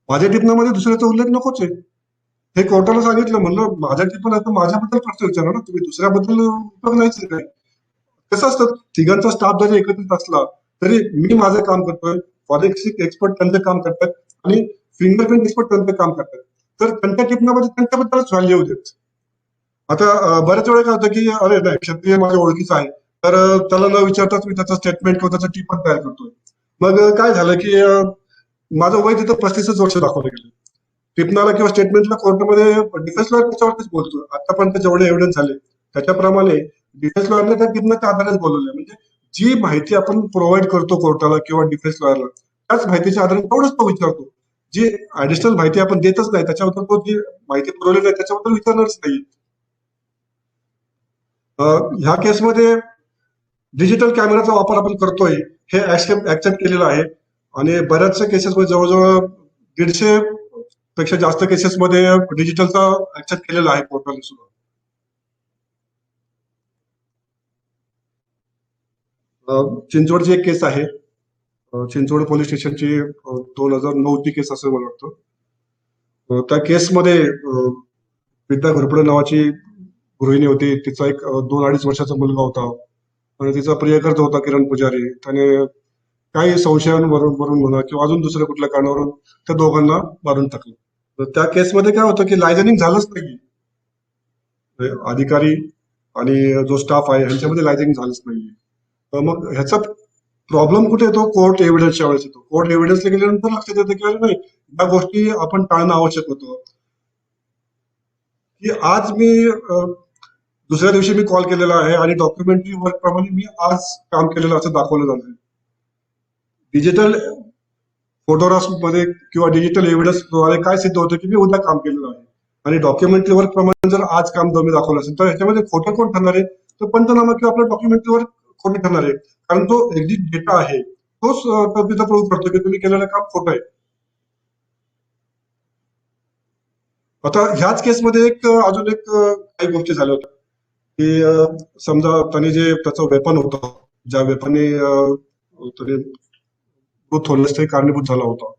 माझ्या टिपणामध्ये दुसऱ्याचा उल्लेख नकोच आहे. हे कोर्टाला सांगितलं, म्हणलं माझ्या टिपण आहे तर माझ्याबद्दल प्रश्न विचारा ना तुम्ही, दुसऱ्याबद्दल उपयोग नाहीच आहे काय. कसं असतं, तिघांचा स्टाफ जरी एकत्रित असला तरी मी माझं काम करतोय, फॉरेन्सिक एक्सपर्ट त्यांचं काम करतात आणि फिंगरप्रिंट एक्सपर्ट त्यांचं काम करतात. तर त्यांच्या टिपणामध्ये त्यांच्याबद्दलच व्हॅल्यू देत. आता बऱ्याच वेळा काय होतं की अरे नाही क्षत्रिय माझ्या ओळखीचा आहे, तर त्याला न विचारताच मी त्याचं स्टेटमेंट किंवा त्याचं टिपण तयार करतोय. मग काय झालं की माझं वय तिथं 35च वर्ष दाखवलं गेलं. टिपणाला किंवा स्टेटमेंटला कोर्टामध्ये डिफेन्स लॉयर त्याच्यावरतीच बोलतोय. आतापर्यंत जेवढे एव्हिडन्स झाले त्याच्याप्रमाणे डिफेन्स लॉयरने त्या टिपणाच्या आधारेच बोलवलंय. म्हणजे जी माहिती आपण प्रोव्हाइड करतो कोर्टाला किंवा डिफेन्स लॉयरला त्याच माहितीच्या आधारे तेवढंच तो विचारतो. जी ऍडिशनल माहिती आपण देतच नाही त्याच्याबद्दल, तो जी माहिती पुरवली नाही त्याच्याबद्दल विचारणारच नाही. ह्या केसमध्ये डिजिटल कॅमेराचा वापर आपण करतोय हे ऍक्सेप्ट केलेलं आहे आणि बऱ्याचशा केसेसमध्ये जवळजवळ 150 पेक्षा जास्त केसेसमध्ये डिजिटलचा ऍक्सेप्ट केलेला आहे कोर्टाने सुद्धा. चिंचवडची एक केस आहे, चिंचवड पोलीस स्टेशनची 2009 ची केस असं मला वाटतं. त्या केसमध्ये विद्या घोरपडे नावाची गृहिणी होती. तिचा एक 2-2.5 वर्षाचा मुलगा होता आणि तिचा प्रियकर जो होता किरण पुजारी, त्याने काही संशयांवरून म्हणा किंवा अजून दुसऱ्या कुठल्या कारणावरून त्या दोघांना मारून टाकलं. तर त्या केसमध्ये काय होतं की लायझनिंग झालंच नाही. अधिकारी आणि जो स्टाफ आहे ह्यांच्यामध्ये लायझनिंग झालंच नाहीये. तर मग ह्याचा प्रॉब्लेम कुठे येतो? कोर्ट एव्हिडन्सच्या वेळेस येतो. कोर्ट एव्हिडन्सला गेल्यानंतर लक्षात येतं की अरे नाही, या गोष्टी आपण टाळणं आवश्यक होतं. की आज मी दुसऱ्या दिवशी मी कॉल केलेला आहे आणि डॉक्युमेंटरी वर्क प्रमाणे मी आज काम केलेलं असं दाखवलं जातं. डिजिटल फोटोग्राफ्स मध्ये किंवा डिजिटल एव्हिडन्स द्वारे काय सिद्ध होतं की मी उद्या काम केलेलं आहे आणि डॉक्युमेंटरी वर्क प्रमाणे जर आज काम मी दाखवलं असेल तर ह्याच्यामध्ये खोटं कोण ठरणार आहे? तर पंचनामा किंवा आपलं डॉक्युमेंटरी वर्क खोटं ठरणार आहे. कारण तो एक्झिट डेटा आहे तोच तिथं प्रूव्ह करतो की तुम्ही केलेलं काम खोटं आहे. आता ह्याच केसमध्ये एक अजून एक काही गोष्टी झाल्या होत्या की समजा त्याने जे त्याचं वेपन होतं, ज्या वेपनने त्याने मृत होण्यास कारणीभूत झाला होता,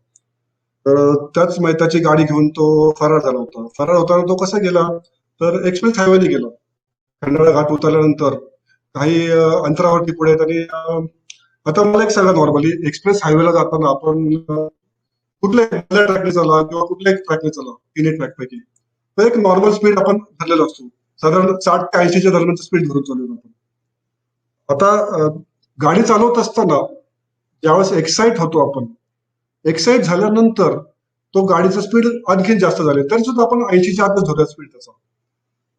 तर त्याच मैताची गाडी घेऊन तो फरार झाला होता. फरार होताना तो कसा गेला? तर एक्सप्रेस हायवेने गेला. खंडाळा घाट उतरल्यानंतर काही अंतरावरती पुढे त्यांनी आता मला एक सांगा, नॉर्मली एक्सप्रेस हायवेला जाताना आपण कुठल्याही ट्रॅकने चालला किंवा कुठल्याही ट्रॅकने चालला, तिन्ही ट्रॅक पैकी, तर एक नॉर्मल स्पीड आपण धरलेला असतो. साधारण 60 ते 80च्या दरम्यानचा स्पीड धरून चालू आपण. आता गाडी चालवत असताना ज्यावेळेस एक्साइट होतो आपण, एक्साइट झाल्यानंतर तो गाडीचा स्पीड आणखी जास्त झाले तरी सुद्धा आपण 80च्या आतच धरूया स्पीड त्याचा.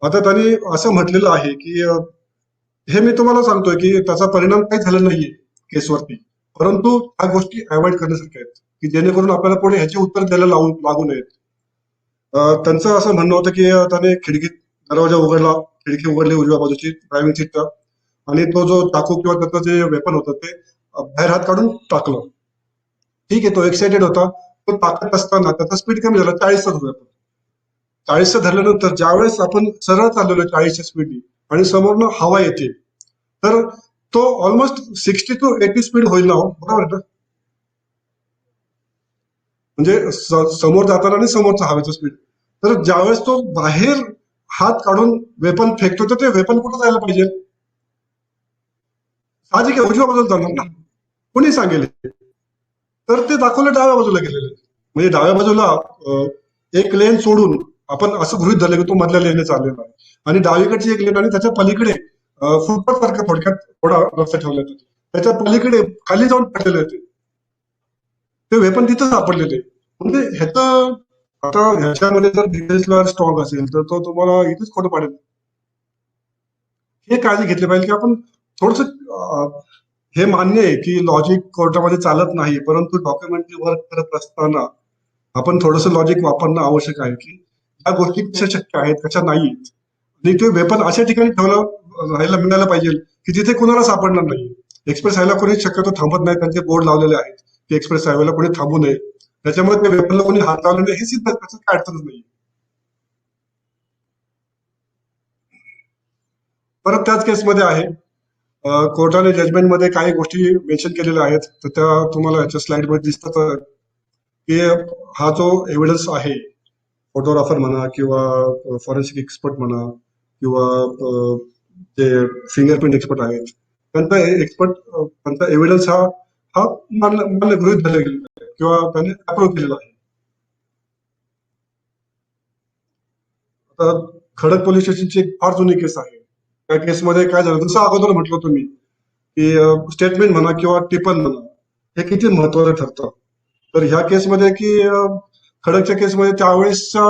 आता त्यांनी असं म्हटलेलं आहे की हे मी तुम्हाला सांगतोय की त्याचा परिणाम काही झाला नाहीये केसवरती, परंतु ह्या गोष्टी अवॉइड करण्यासारख्या आहेत की जेणेकरून आपल्याला पुढे ह्याचे उत्तर द्यायला लागू नयेत. त्यांचं असं म्हणणं होतं की त्याने दरवाजा उघडला, खिडकी उघडली उजव्या बाजूची ड्रायव्हिंग सीटचा, आणि तो जो चाकू किंवा त्याचं जे वेपन होतं ते बाहेर हात काढून टाकलं. ठीक आहे, तो एक्साइटेड होता. तो टाकत असताना त्याचा स्पीड कमी झाला, 40चा धरूया. 40चा धरल्यानंतर ज्यावेळेस आपण सरळ चाललेलो 40च्या स्पीडनी आणि समोरनं हवा येते, तर तो ऑलमोस्ट 60 to 80 स्पीड होईल ना, बरोबर आहे ना? म्हणजे समोर जाताना आणि समोरचा हवेचा स्पीड. तर ज्यावेळेस तो बाहेर हात काढून वेपन फेकतो तर ते वेपन कुठं जायला पाहिजे? साहजिक आहे, उजव्या बाजूला जाणार ना, कोणी सांगेल हे? तर ते दाखवलं डाव्या बाजूला गेलेले, म्हणजे डाव्या बाजूला एक लेन सोडून आपण असं गृहीत धरलं की तो मधल्या लेनने चाललेला आहे, आणि डावीकडची एक लेन आणि त्याच्या पलीकडे फुटपाथ सारखं थोडक्यात थोडा रस्ता ठेवला होता, त्याच्या पलीकडे खाली जाऊन पडलेले होते ते वेपन, तिथं सापडलेले. म्हणजे ह्याचं आता ह्याच्यामध्ये जर डिटेल्सला स्ट्रॉंग असेल तर तो तुम्हाला इथेच खोटं पाडेल. हे काळजी घेतली पाहिजे की आपण थोडस, हे मान्य आहे की लॉजिक कोर्टामध्ये चालत नाही, परंतु डॉक्युमेंटरी वर्क करत असताना आपण थोडंसं लॉजिक वापरणं आवश्यक आहे की या गोष्टी कशा शक्य आहेत, कशा नाही. आणि ते वेपन अशा ठिकाणी ठेवलं राहायला मिळायला पाहिजे की जिथे कुणाला सापडणार नाही. एक्सप्रेस हायवेला कोणी शक्यतो थांबत नाही, त्यांचे बोर्ड लावलेले आहेत की एक्सप्रेस हायवेला कोणी थांबू नये, त्याच्यामुळे ते वेपनला कोणी हात लावले नाही हे सिद्ध, त्याचं काय अडचणच नाही. परत त्याच केसमध्ये आहे, कोर्टाने जजमेंटमध्ये काही गोष्टी मेन्शन केलेल्या आहेत, तर त्या तुम्हाला याच्या स्लाइडमध्ये दिसतात की हा जो एव्हिडन्स आहे, फोटोग्राफर म्हणा किंवा फॉरेन्सिक एक्सपर्ट म्हणा किंवा जे फिंगरप्रिंट एक्सपर्ट आहेत, त्यांचा एक्सपर्ट, त्यांचा एव्हिडन्स हा हा मान्य गृहीत धरला गेलेला आहे किंवा त्याने अप्रूव्ह केलेला आहे. आता खडक पोलीस स्टेशनची एक फार जुनी केस आहे. त्या केसमध्ये काय झालं, जसं अगोदर म्हटलं तुम्ही की स्टेटमेंट म्हणा किंवा टिपण म्हणा हे किती महत्वाचं ठरतं. तर ह्या केसमध्ये की खडकच्या केसमध्ये त्यावेळेसच्या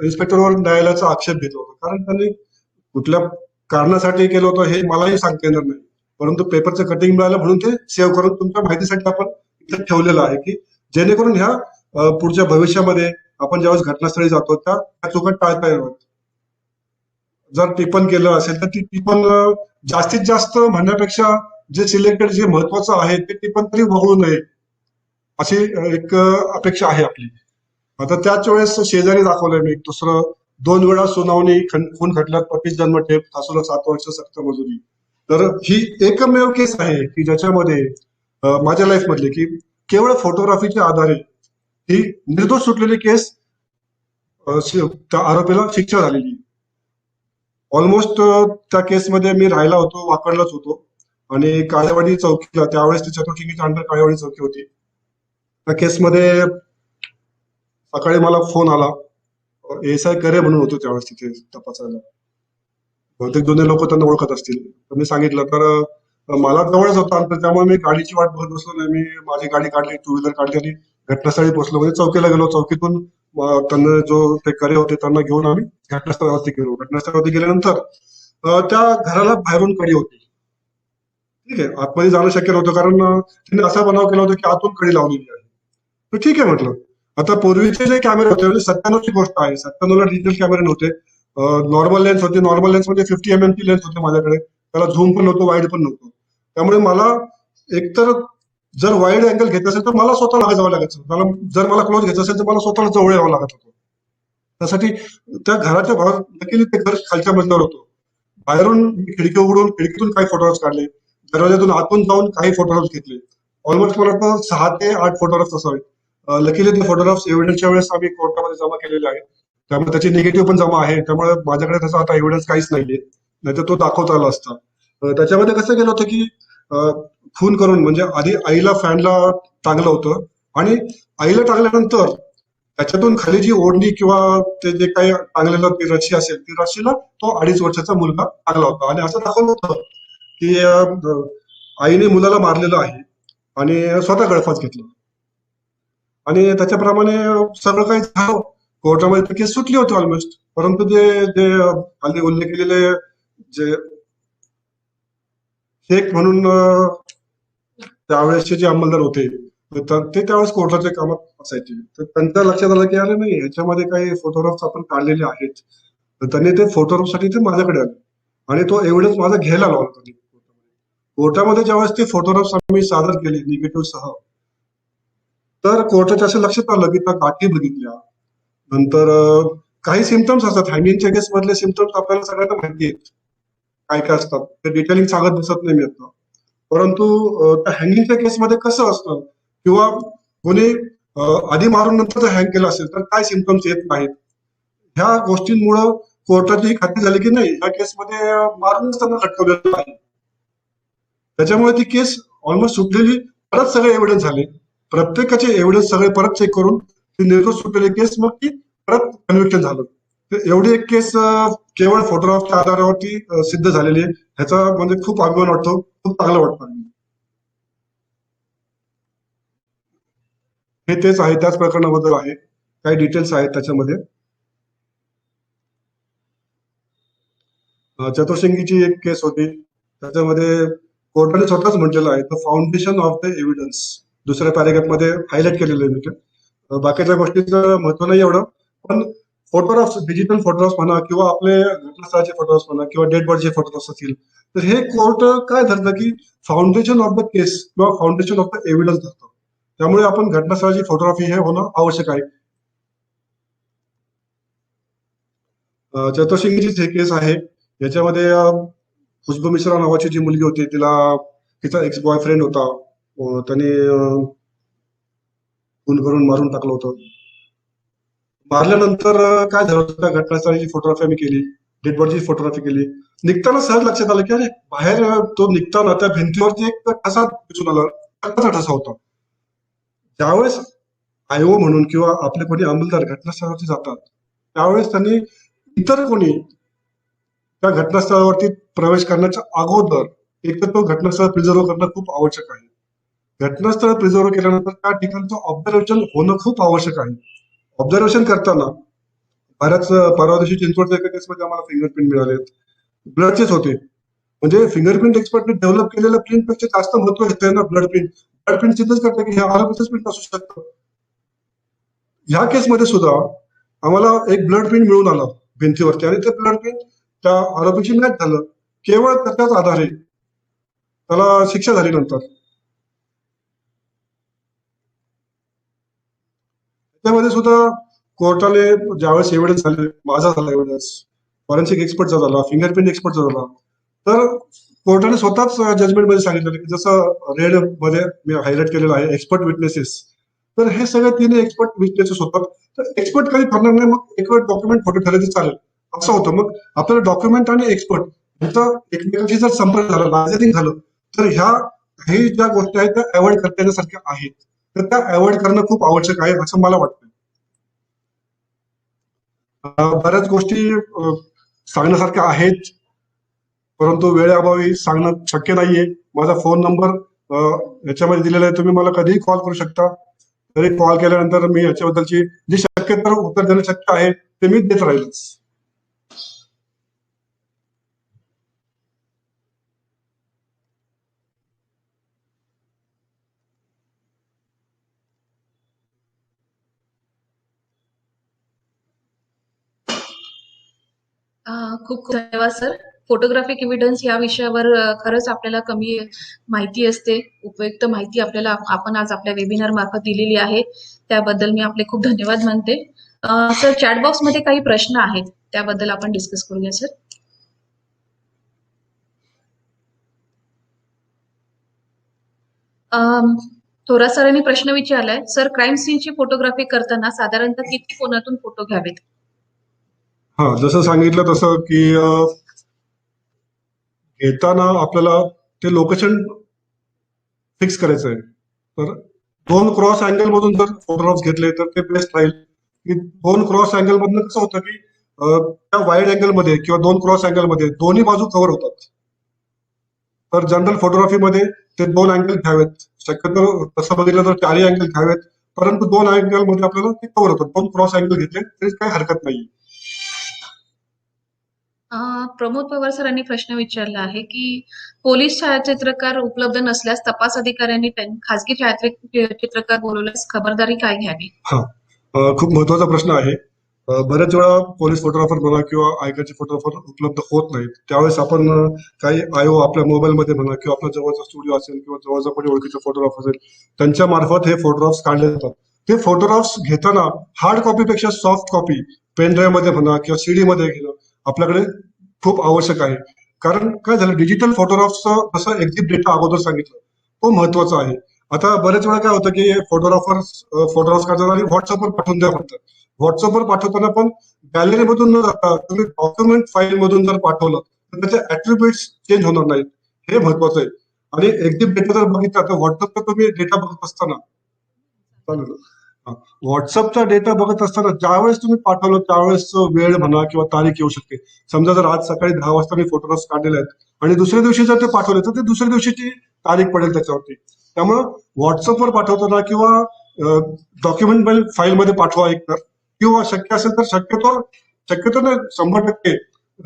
इन्स्पेक्टरवर न्यायालयाचा आक्षेप घेतला होता, कारण त्यांनी कुठल्या कारणासाठी केलं होतं हे मलाही सांगता येणार नाही, परंतु पेपरचं कटिंग मिळालं म्हणून ते सेव्ह करून तुमच्या माहितीसाठी आपण इथे ठेवलेलं आहे की जेणेकरून ह्या पुढच्या भविष्यामध्ये आपण ज्यावेळेस घटनास्थळी जातो त्या चुका टाळता येणार. जर टिपण केलं असेल तर ती टिपण जास्तीत जास्त म्हणण्यापेक्षा जे सिलेक्टेड जे महत्वाचं आहे ते टिपण तरी वगळू नये अशी एक अपेक्षा आहे आपली. आता त्याच वेळेस शेजारी दाखवलंय मी एक दुसरं, 2 वेळा सुनावणी खून खटल्यात 25 जन्मठेप, सासूला 7 वर्ष सक्त मजुरी. तर ही एकमेव केस आहे की ज्याच्यामध्ये माझ्या लाईफ मधली की केवळ फोटोग्राफीच्या आधारे ही निर्दोष सुटलेली केस, त्या आरोपीला शिक्षा झालेली. ऑलमोस्ट त्या केसमध्ये मी राहिला होतो, वाकडलाच होतो, आणि काळेवाडी चौकीला त्यावेळेस ती चतुर्शिंगीच्या अंडर काळेवाडी चौकी होती. त्या केसमध्ये सकाळी मला फोन आला, एस आय करे म्हणून होतो त्यावेळेस तिथे तपासायला, बहुतेक दोन्ही लोक त्यांना ओळखत असतील. तर मी सांगितलं तर मला जवळच होता अंतर, त्यामुळे मी गाडीची वाट बघत बसलो नाही, मी माझी गाडी काढली, टू व्हीलर काढली आणि घटनास्थळी पोहोचलो. म्हणजे चौकीला गेलो, चौकीतून त्यांना जो ते करे होते त्यांना घेऊन आम्ही घटनास्थळावरती गेलो. घटनास्थळावरती गेल्यानंतर त्या घराला बाहेरून कडी होती, ठीक आहे, आतमध्ये जाणं शक्य नव्हतं कारण त्यांनी असा बनाव केला होता की आतून कडी लावलेली आहे. तर ठीक आहे म्हटलं. आता पूर्वीचे जे कॅमेरे होते, म्हणजे 97ची गोष्ट आहे, 97ला डिजिटल कॅमेरे नव्हते, नॉर्मल लेन्स होते, नॉर्मल लेन्स मध्ये 50 mm ची लेन्स होते माझ्याकडे, त्याला झूम पण नव्हतं, वाईड पण नव्हतं. त्यामुळे मला एकतर जर वाईड अँगल घ्यायचं असेल तर मला स्वतःला जावं लागायचं, मला जर मला क्लोज घ्यायचं असेल तर मला स्वतःला जवळ यावं लागत होतं. त्यासाठी त्या घराच्या बाहेर नक्की ते घर खालच्या मजल्यावर होतं, बाहेरून खिडकी उघडून खिडकीतून काही फोटोग्राफ्स काढले, दरवाज्यातून आतून जाऊन काही फोटोग्राफ्स घेतले. ऑलमोस्ट मला वाटतं 6 ते 8 फोटोग्राफ्स असावे. लकीली ते फोटोग्राफ्स एव्हिडन्सच्या वेळेस आम्ही कोर्टामध्ये जमा केलेले आहेत, त्यामुळे त्याची निगेटिव्ह पण जमा आहे, त्यामुळे माझ्याकडे त्याचा आता एव्हिडन्स काहीच नाहीये, नाहीतर तो दाखवता आला असता. त्याच्यामध्ये कसं केलं होतं की खून करून, म्हणजे आधी आईला फॅनला टांगलं होतं, आणि आईला टांगल्यानंतर त्याच्यातून खाली जी ओढणी किंवा ते जे काही टांगलेलं ती रशी असेल, ती रशीला तो 2.5 वर्षाचा मुलगा टांगला होता, आणि असं दाखवलं होतं की आईने मुलाला मारलेलं आहे आणि स्वतः गळफास घेतला, आणि त्याच्याप्रमाणे सगळं काही झालं. कोर्टामध्ये केस सुटली होती ऑलमोस्ट, परंतु जे जे हल्ली उल्लेख केलेले जे शेख म्हणून त्यावेळेसचे जे अंमलदार होते, ते त्यावेळेस कोर्टाच्या कामात असायचे, तर त्यांच्या लक्षात आलं की अरे नाही, ह्याच्यामध्ये काही फोटोग्राफ्स आपण काढलेले आहेत. तर त्यांनी ते फोटोग्राफसाठी ते माझ्याकडे आले आणि तो एव्हिडन्स माझा घ्यायला लावला त्यांनी कोर्टामध्ये. ज्यावेळेस ते फोटोग्राफ्स आम्ही सादर केले निगेटिव्ह सह, तर कोर्टाच्या असं लक्षात आलं की त्या गाठी बघितल्या नंतर काही सिम्पटम्स असतात, हँगिंगच्या केस मधले सिम्पटम्स आपल्याला सगळ्यांना माहिती आहेत काय काय असतात, ते डिटेलिंग सांगत बसत नाही मी आता. परंतु त्या हँगिंगच्या केसमध्ये कसं असतं, किंवा कोणी आधी मारून नंतर जर हँग केलं असेल तर काय सिम्पटम्स येत नाहीत, ह्या गोष्टींमुळं कोर्टाची ही खात्री झाली की नाही, या केसमध्ये मारूनच त्यांना लटकवलेलं आहे. त्याच्यामुळे ती केस ऑलमोस्ट सुटलेली. परत सगळे एव्हिडन्स झाले, प्रत्येकाचे एव्हिडन्स सगळे परत चेक करून ती निर्दोष सुटलेली केस मग ती परत कन्व्हिक्शन झालं. तर एवढी एक केस केवळ फोटोग्राफच्या आधारावरती सिद्ध झालेली आहे. ह्याचा म्हणजे खूप अभिमान वाटतो, खूप चांगलं वाटतं. हे तेच आहे, त्याच प्रकरणाबद्दल आहे, काही डिटेल्स आहेत त्याच्यामध्ये. चतुर्शिंगीची एक केस होती, त्याच्यामध्ये कोर्टाने स्वतःच म्हटलेलं आहे the foundation of the evidence, दुसऱ्या पॅरेग्राफ मध्ये हायलाइट केलेलं आहे. म्हणजे बाकीच्या गोष्टीचं महत्व नाही एवढं, पण फोटोग्राफ्स, डिजिटल फोटोग्राफ्स म्हणा किंवा आपले घटनास्थळाचे फोटोग्राफ्स म्हणा किंवा डेड बॉडीचे फोटोग्राफ्स असतील, तर हे कोर्ट काय धरतं की फाउंडेशन ऑफ द केस किंवा फाउंडेशन ऑफ द एव्हिडन्स धरतं. त्यामुळे आपण घटनास्थळाची फोटोग्राफी हे होणं आवश्यक आहे. चतुर्शिंगीचीच हे केस आहे. याच्यामध्ये खुशबू मिश्रा नावाची जी मुलगी होती, तिचा एक्स बॉयफ्रेंड होता, त्याने खून करून मारून टाकलं होतं. मारल्यानंतर काय झालं होतं, त्या घटनास्थळाची फोटोग्राफी आम्ही केली, डेड बॉडीची फोटोग्राफी केली. निघताना सहज लक्षात आलं की अरे बाहेर तो निघताना त्या भिंतीवरती एक ठसा दिसून आला, रक्ताचा ठसा होता. ज्यावेळेस आयओ म्हणून किंवा आपले कोणी अंमलदार घटनास्थळावरती जातात, त्यावेळेस त्यांनी इतर कोणी त्या घटनास्थळावरती प्रवेश करण्याच्या अगोदर एक तर तो घटनास्थळ प्रिझर्व करणं खूप आवश्यक आहे. घटनास्थळ प्रिझर्व केल्यानंतर त्या ठिकाणचं ऑब्झर्वेशन होणं खूप आवश्यक आहे. ऑब्झर्वेशन करताना बऱ्याच परवा दिवशी चिंचवडच्या एका केसमध्ये आम्हाला फिंगरप्रिंट मिळाले, ब्लडचेच होते. म्हणजे फिंगरप्रिंट एक्सपर्टने डेव्हलप केलेल्या प्रिंटपेक्षा जास्त महत्व घेतलंय ना ब्लड प्रिंट. ब्लड प्रिंट सिद्धच करतं की हे आरोपीचंच प्रिंट असू शकतं. ह्या केसमध्ये सुद्धा आम्हाला एक ब्लड प्रिंट मिळून आलं भिंतीवरती, आणि ते ब्लड प्रिंट त्या आरोपीची मॅच झालं. केवळ त्याच्याच आधारे त्याला शिक्षा झाली. नंतर त्यामध्ये सुद्धा कोर्टाने ज्यावेळेस एव्हिडन्स झाले, माझा झाला एव्हिडन्स, फॉरेन्सिक एक्सपर्टचा झाला, फिंगरप्रिंट एक्सपर्टचा झाला, तर कोर्टाने स्वतःच जजमेंट मध्ये सांगितलं की जसं रेड मध्ये मी हायलाइट केलेलं आहे एक्सपर्ट विटनेसेस, तर हे सगळे तिन्ही एक्सपर्ट विटनेसेस होतात. तर एक्सपर्ट काही ठरणार नाही, मग एक वेळ डॉक्युमेंट खोटं ठरले तर चालेल असं होतं. मग आपल्याला डॉक्युमेंट आणि एक्सपर्ट ह्याचं एकमेकांशी जर संपर्क झाला, लार्जरिंग झालं, तर हे ज्या गोष्टी आहेत त्या अवॉइड करता येण्यासारख्या आहेत. तर त्या अवॉइड करणं खूप आवश्यक आहे असं मला वाटतं. बऱ्याच गोष्टी सांगण्यासारख्या आहेत, परंतु वेळेअभावी सांगणं शक्य नाहीये. माझा फोन नंबर याच्यामध्ये दिलेला आहे, तुम्ही मला कधीही कॉल करू शकता. तरी कॉल केल्यानंतर मी याच्याबद्दलची जी शक्यतो उत्तर देणं शक्य आहे ते मी देत राहीलच. खूप खूप धन्यवाद सर. फोटोग्राफिक एव्हिडन्स या विषयावर खरंच आपल्याला कमी माहिती असते. उपयुक्त माहिती आपल्याला आपण आज आपल्या वेबिनार मार्फत दिलेली आहे. त्याबद्दल मी आपले खूप धन्यवाद मानते. सर, चॅट बॉक्समध्ये काही प्रश्न आहेत, त्याबद्दल आपण डिस्कस करूया सर. थोरा सरांनी प्रश्न विचारलाय, सर क्राईम सीनची फोटोग्राफी करताना साधारणतः किती कोनातून फोटो घ्यावेत? हा, जसं सांगितलं तसं की घेताना आपल्याला ते लोकेशन फिक्स करायचं आहे. तर 2 क्रॉस अँगल मधून जर फोटोग्राफ्स घेतले तर ते बेस्ट राहील. की 2 क्रॉस अँगल मधनं कसं होतं की त्या वाईड अँगल मध्ये किंवा 2 क्रॉस अँगल मध्ये दोन्ही बाजू कव्हर होतात. तर जनरल फोटोग्राफीमध्ये ते 2 अँगल घ्यावेत. शक्यतो तसं बघितलं तर 4 अँगल घ्यावेत, परंतु 2 अँगल मध्ये आपल्याला ते कव्हर होतात. 2 क्रॉस अँगल घेतले तरी काही हरकत नाही. प्रमोद पवार सरांनी प्रश्न विचारला आहे की पोलीस छायाचित्रकार उपलब्ध नसल्यास तपास अधिकाऱ्यांनी खासगी छायाचित्रकार बोलवल्यास खबरदारी काय घ्यावी? हा, खूप महत्वाचा प्रश्न आहे. बऱ्याच वेळा पोलीस फोटोग्राफर म्हणा किंवा आयकाचे फोटोग्राफर उपलब्ध होत नाहीत. त्यावेळेस आपण काही आयो आपल्या मोबाईलमध्ये म्हणा किंवा आपल्या जवळचा स्टुडिओ असेल किंवा जवळचा कोणी ओळखीचा फोटोग्राफ असेल, त्यांच्या मार्फत हे फोटोग्राफ्स काढले जातात. ते फोटोग्राफ्स घेताना हार्ड कॉपीपेक्षा सॉफ्ट कॉपी पेन ड्राईव्ह मध्ये म्हणा किंवा सीडी मध्ये घेणं आपल्याकडे खूप आवश्यक आहे. कारण काय झालं, डिजिटल फोटोग्राफ्सचं जसं एक्झिट डेटा अगोदर सांगितलं तो महत्वाचा आहे. आता बरेच वेळा काय होतं की फोटोग्राफ्स काढतात आणि व्हॉट्सअपवर पाठवून द्या म्हणतात. व्हॉट्सअपवर पाठवताना पण गॅलरी मधून न जाता तुम्ही डॉक्युमेंट फाईल मधून जर पाठवलं तर त्याचे ऍट्रिब्युट्स चेंज होणार नाहीत. हे महत्वाचं आहे. आणि एक्झिट डेटा जर बघितला तर व्हॉट्सअपचा तुम्ही डेटा बघत असताना चालेल. व्हॉट्सअपचा डेटा बघत असताना ज्यावेळेस तुम्ही पाठवलं त्यावेळेस वेळ म्हणा किंवा तारीख येऊ शकते. समजा जर आज सकाळी 10 वाजता मी फोटोग्राफ्स काढलेले आहेत आणि दुसऱ्या दिवशी जर ते पाठवले तर ते दुसऱ्या दिवशीची तारीख पडेल त्याच्यावरती. त्यामुळं व्हॉट्सअपवर पाठवताना किंवा डॉक्युमेंट फाईलमध्ये पाठवा एकतर, किंवा शक्य असेल तर शक्यतो ना 100%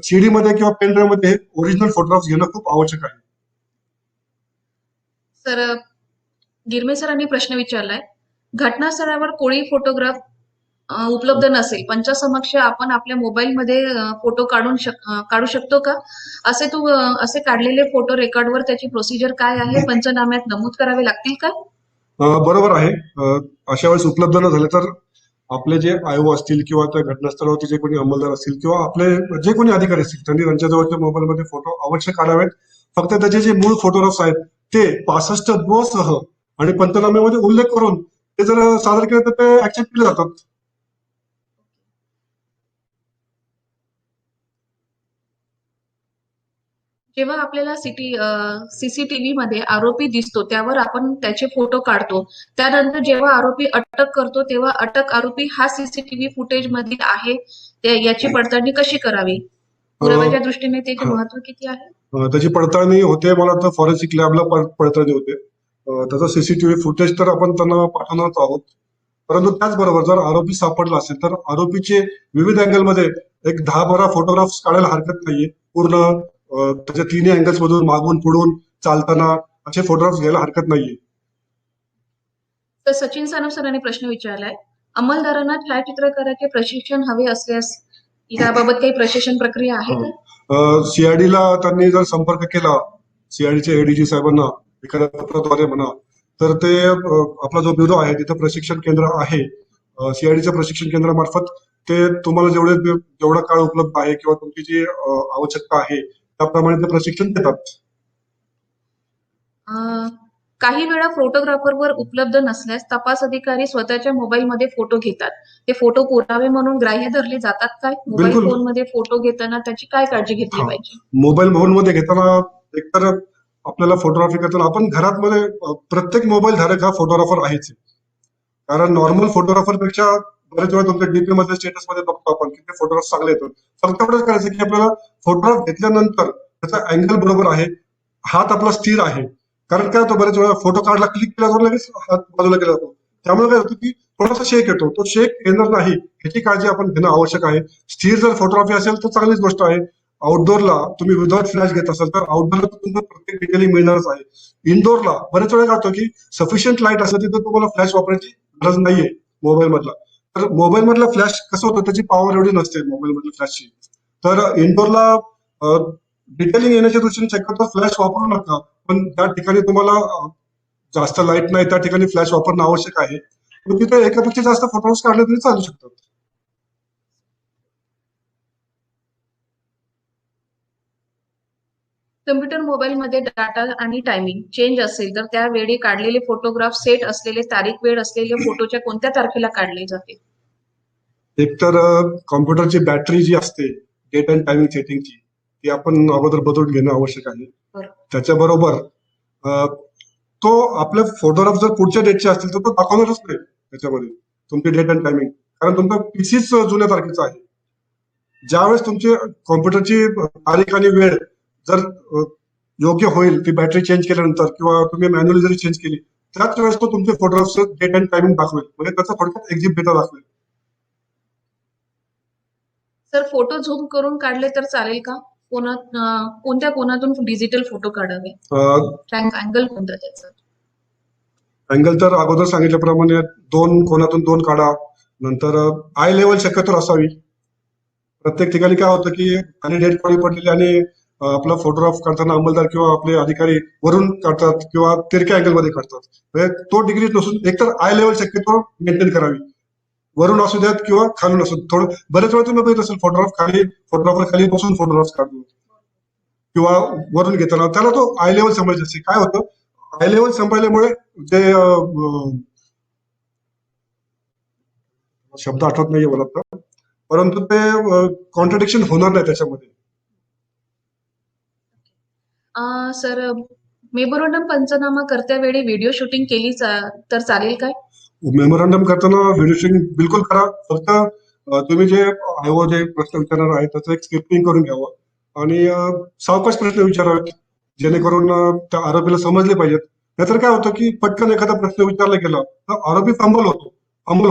सीडी मध्ये किंवा पेन ड्राईव्ह मध्ये ओरिजिनल फोटोग्राफ्स घेणं खूप आवश्यक आहे. सर, गिरमे सरांनी प्रश्न विचारलाय, घटनास्थळावर कोणी फोटोग्राफ उपलब्ध नसेल, पंचासमक्ष आपण आपल्या मोबाईलमध्ये फोटो काढू शकतो का? असे काढलेले फोटो रेकॉर्डवर त्याची प्रोसिजर काय आहे? पंचनाम्यात नमूद करावे लागतील का? बरोबर आहे. अशा वेळेस उपलब्ध न झाले तर आपले जे आयो असतील किंवा त्या घटनास्थळावरती जे कोणी अंमलदार असतील किंवा आपले जे कोणी अधिकारी असतील त्यांनी त्यांच्या जवळच्या मोबाईलमध्ये फोटो अवश्य काढावेत. फक्त त्याचे जे मूळ फोटोग्राफ्स आहेत ते 65 ब सह आणि पंचनाम्यामध्ये उल्लेख करून ते जर सादर केले तर ते ऍक्सेप्ट केले जातात. जेव्हा आपल्याला सीसीटीव्ही मध्ये आरोपी दिसतो त्यावर आपण त्याचे फोटो काढतो. त्यानंतर जेव्हा आरोपी अटक करतो तेव्हा अटक आरोपी हा सीसीटीव्ही फुटेज मध्ये आहे याची पडताळणी कशी करावी? पुराव्याच्या दृष्टीने त्याचे महत्व किती आहे? त्याची पडताळणी होते. मला वाटतं फॉरेन्सिक लॅबला पडताळणी होते. त्याचं सीसीटीव्ही फुटेज तर आपण त्यांना पाठवणारच आहोत. परंतु त्याचबरोबर जर आरोपी सापडला असेल तर आरोपीचे विविध अँगलमध्ये एक 10-12 फोटोग्राफ्स काढायला हरकत नाहीये. पूर्ण त्याच्या तिन्ही अँगल्स मधून, मागून, पुढून, चालताना असे फोटोग्राफ्स घ्यायला हरकत नाहीये. तर सचिन सानप सरांनी प्रश्न विचारलाय, अंमलदारांना छायाचित्रकाराचे प्रशिक्षण हवे असल्यास याबाबत काही प्रशिक्षण प्रक्रिया आहे का? सीआयडीला त्यांनी जर संपर्क केला, सीआयडीचे एडीजी साहेबांना एखाद्या पत्राद्वारे म्हणा, तर ते आपला जो ब्युरो आहे तिथं प्रशिक्षण केंद्र आहे. सीआयडीच्या प्रशिक्षण केंद्रामार्फत ते तुम्हाला जेवढा काळ उपलब्ध आहे किंवा तुमची जी आवश्यकता आहे त्याप्रमाणे ते प्रशिक्षण देतात. काही वेळा फोटोग्राफरवर उपलब्ध नसल्यास तपास अधिकारी स्वतःच्या मोबाईलमध्ये फोटो घेतात. ते फोटो पुरावे म्हणून ग्राह्य धरले जातात काय? मोबाईल बिलकुल. फोनमध्ये फोटो घेताना त्याची काय काळजी घेतली पाहिजे? मोबाईल फोनमध्ये घेताना एकतर आपल्याला फोटोग्राफी करताना आपण घरामध्ये प्रत्येक मोबाईल धारक हा फोटोग्राफर आहेच. कारण नॉर्मल फोटोग्राफर पेक्षा बरेच वेळा तुमच्या डीपी मध्ये स्टेटस मध्ये बघतो आपण की ते फोटोग्राफ चांगले येतात. फक्त एवढंच करायचं की आपल्याला फोटोग्राफ घेतल्यानंतर त्याचा अँगल बरोबर आहे, हात आपला स्थिर आहे. कारण काय होतं बरेच वेळा फोटो काढला, क्लिक केल्यावर लगेच हात बाजूला केला जातो. त्यामुळे काय होतं की थोडासा शेक येतो. तो शेक येणार नाही ह्याची काळजी आपण घेणं आवश्यक आहे. स्थिर जर फोटोग्राफी असेल तर चांगलीच गोष्ट आहे. आउटडोअरला तुम्ही विदाउट फ्लॅश घेत असाल तर आउटडोअरला तुम्हाला प्रत्येक डिटेलिंग मिळणारच आहे. इनडोअरला बरेच वेळा काय होतं की सफिशियंट लाईट असेल तिथे तुम्हाला फ्लॅश वापरायची गरज नाहीये मोबाईल मधला. तर मोबाईल मधला फ्लॅश कसं होतं, त्याची पॉवर एवढी नसते मोबाईल मधल्या फ्लॅशची. तर इनडोअरला डिटेलिंग येण्याच्या दृष्टीने शक्यतो फ्लॅश वापरू नका. पण त्या ठिकाणी तुम्हाला जास्त लाईट नाही त्या ठिकाणी फ्लॅश वापरणं आवश्यक आहे. तिथे एकापेक्षा जास्त फोटोज काढले तरी चालू शकतात. कम्प्युटर मोबाईलमध्ये डाटा आणि टायमिंग चेंज असेल तर त्यावेळी काढलेले फोटोग्राफ सेट असलेले तारीख वेळ असलेले फोटोच्या कोणत्या तारखेला काढले जाते? एकतर कॉम्प्युटरची बॅटरी जी असते डेट अँड टायमिंग सेटिंगची ती आपण अगोदर बदलून घेणं आवश्यक आहे. त्याच्याबरोबर तो आपले फोटोग्राफ जर पुढच्या डेटचे असतील तर तो दाखवणारच नाही त्याच्यामध्ये तुमची डेट अँड टायमिंग. कारण तुमचा पीसीच जुन्या तारखेचा आहे. ज्यावेळेस तुमची कॉम्प्युटरची तारीख आणि वेळ जर योग्य होईल ती बॅटरी चेंज केल्यानंतर किंवा तुम्ही मॅन्युअली जरी चेंज केली त्याच वेळेस तो तुमचे फोटोग्राफचं डेट अँड टायमिंग दाखवेल. म्हणजे त्याचा थोडक्यात एक्झिट डेटा दाखवेल. सर, फोटो झूम करून काढले तर चालेल का? कोणत्या कोनातून डिजिटल फोटो काढावे? अँगल कोणता त्याचा? अँगल तर अगोदर सांगितल्याप्रमाणे 2 कोनातून 2 काढा. नंतर आय लेवल शक्यतो असावी. प्रत्येक ठिकाणी काय होतं की खाली डेट काळी पडलेली आणि आपला फोटोग्राफ काढताना अंमलदार किंवा आपले अधिकारी वरून काढतात किंवा तिरक्या अँगल मध्ये काढतात. म्हणजे तो डिग्री नसून एकतर आय लेवल शक्यतो मेंटेन करावी. वरून असू द्यात किंवा खालून असू. थोडं बरेच वेळा तुम्ही बघितलं असेल फोटोग्राफर खाली बसून फोटोग्राफ काढतो किंवा वरून घेताना त्याला तो आय लेवल सांभाळायचं असते. काय होतं आय लेवल सांभाळल्यामुळे जे शब्द आठवत नाहीये मला आता, परंतु ते कॉन्ट्रडिक्शन होणार नाही त्याच्यामध्ये. सर, मेमोरंडम पंचनामा करत्यावेळी व्हिडिओ शूटिंग केली तर चालेल काय? मेमोरंडम करताना व्हिडिओ शूटिंग बिलकुल करा. फक्त तुम्ही जे आयो जे प्रश्न विचारणार आहे त्याचं एक स्क्रिप्टिंग करून घ्यावं आणि सावकाश प्रश्न विचारावेत जेणेकरून त्या आरोपीला समजले पाहिजेत. नाहीतर काय होतं की पटकन एखादा प्रश्न विचारला गेला तर आरोपी फंबल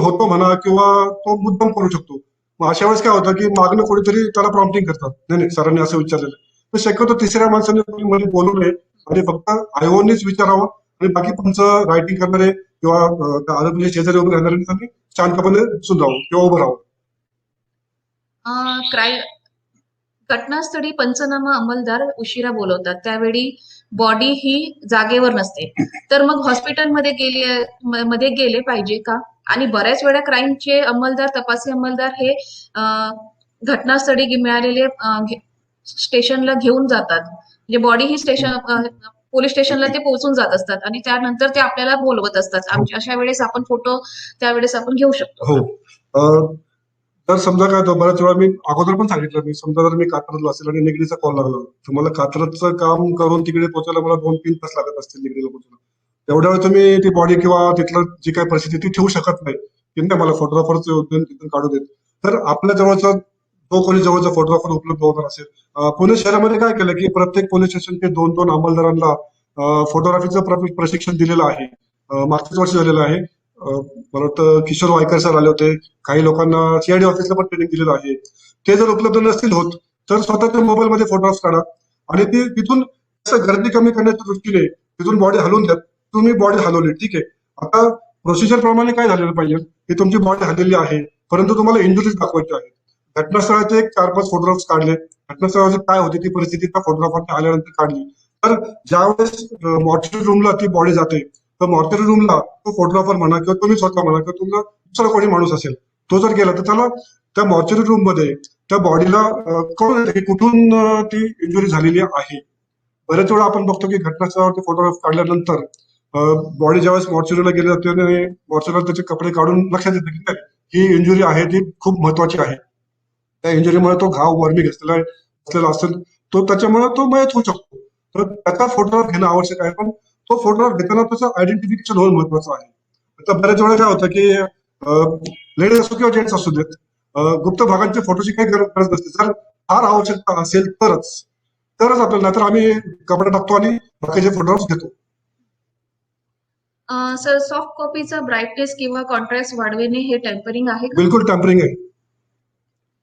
होतो म्हणा किंवा तो मुद्दाम करू शकतो. मग अशा वेळेस काय होतं की मागणं कोणीतरी त्याला प्रॉम्प्टिंग करतात, नाही नाही सरांनी असं विचारलेलं आहे. तर शक्यतो तिसऱ्या माणसाने मध्ये बोलू नये आणि फक्त आयोनीच विचारावं आणि बाकी तुमचं रायटिंग करणारे किंवा त्या आरोपीच्या शेजारी उभे राहणारे त्यांनी शांतपणे सुधारावं किंवा उभं राहावं. क्राय घटनास्थळी पंचनामा अंमलदार उशिरा बोलवतात त्यावेळी बॉडी ही जागेवर नसते, तर मग हॉस्पिटलमध्ये मध्ये गेले पाहिजे का? आणि बऱ्याच वेळा क्राईमचे अंमलदार, तपासी अंमलदार हे घटनास्थळी मिळालेले स्टेशनला घेऊन जातात, म्हणजे बॉडी ही पोलीस स्टेशनला ते पोहोचून जात असतात आणि त्यानंतर ते आपल्याला बोलवत असतात. अशा वेळेस आपण फोटो त्यावेळेस आपण घेऊ शकतो. हो. तर समजा काय होतं, बऱ्याच वेळा मी अगोदर पण सांगितलं, मी समजा जर मी कात्रजला असेल आणि निगडीचा कॉल लागला तर मला कात्रजचं काम करून तिकडे पोहोचायला मला 2-3 तास लागत असतील निगडीला पोहोचायला. तेवढ्या वेळ तुम्ही ती बॉडी किंवा तिथलं जी काही परिस्थिती ती ठेवू शकत नाही की नाही मला फोटोग्राफरच तिथून काढू देत. तर आपल्या जवळचा जो कोणी जवळचा फोटोग्राफर उपलब्ध होणार असेल, पुणे शहरामध्ये काय केलं की प्रत्येक पोलीस स्टेशन ते 2-2 अंमलदारांना फोटोग्राफीचं प्रशिक्षण दिलेलं आहे. मागच्याच वर्षी झालेलं आहे. मला वाटतं किशोर वायकर सर आले होते. काही लोकांना सीआयडी ऑफिसला पण ट्रेनिंग दिलेलं आहे. ते जर उपलब्ध नसतील होत तर स्वतःच्या मोबाईलमध्ये फोटोग्राफ्स काढा आणि ती तिथून गर्दी कमी करण्याच्या दृष्टीने तिथून बॉडी हलवून द्या. तुम्ही बॉडी हलवली, ठीक आहे. आता प्रोसिजर प्रमाणे काय झालेलं पाहिजे की तुमची बॉडी हललेली आहे परंतु तुम्हाला इंजुरीज दाखवायची आहे. घटनास्थळाचे एक 4-5 फोटोग्राफ्स काढले, घटनास्थळाची काय होती ती परिस्थिती त्या फोटोग्राफरने आल्यानंतर काढली. तर ज्यावेळेस मॉर्चरी रूमला ती बॉडी जाते तर मॉर्चरी रूमला तो फोटोग्राफर म्हणा किंवा तुम्ही स्वतः म्हणा किंवा तुमचा दुसरा कोणी माणूस असेल तो जर गेला तर त्याला त्या मॉर्चरी रूम मध्ये त्या बॉडीला कळून येतं की कुठून ती इंजुरी झालेली आहे. बरेच वेळा आपण बघतो की घटनास्थळावरती फोटोग्राफ काढल्यानंतर बॉडी ज्यावेळेस मॉर्चरीला गेली जाते आणि मॉर्चरीला त्याचे कपडे काढून लक्षात येतं की नाही, ही इंजुरी आहे ती खूप महत्वाची आहे. त्या इंजुरीमुळे तो घाव वर्मी घेतलेला असेल तो त्याच्यामुळे तो मयत होऊ शकतो. तर त्याचा फोटोग्राफ घेणं आवश्यक आहे, पण तो फोटोग्राफ घेताना त्याचं आयडेंटिफिकेशन होणं महत्वाचं आहे. आता बऱ्याच वेळा काय होतं की लेडीज असो किंवा जेंट्स असू देत, गुप्त भागांच्या फोटोची काही गरज नसते. जर फार आवश्यकता असेल तरच आपल्याला, नाहीतर आम्ही कपडे टाकतो आणि बाकीचे फोटोग्राफ्स घेतो. सर, सॉफ्ट कॉपीचा ब्राईटनेस किंवा कॉन्ट्रास्ट वाढविणे हे टेम्परिंग आहे का? बिलकुल टॅम्परिंग आहे.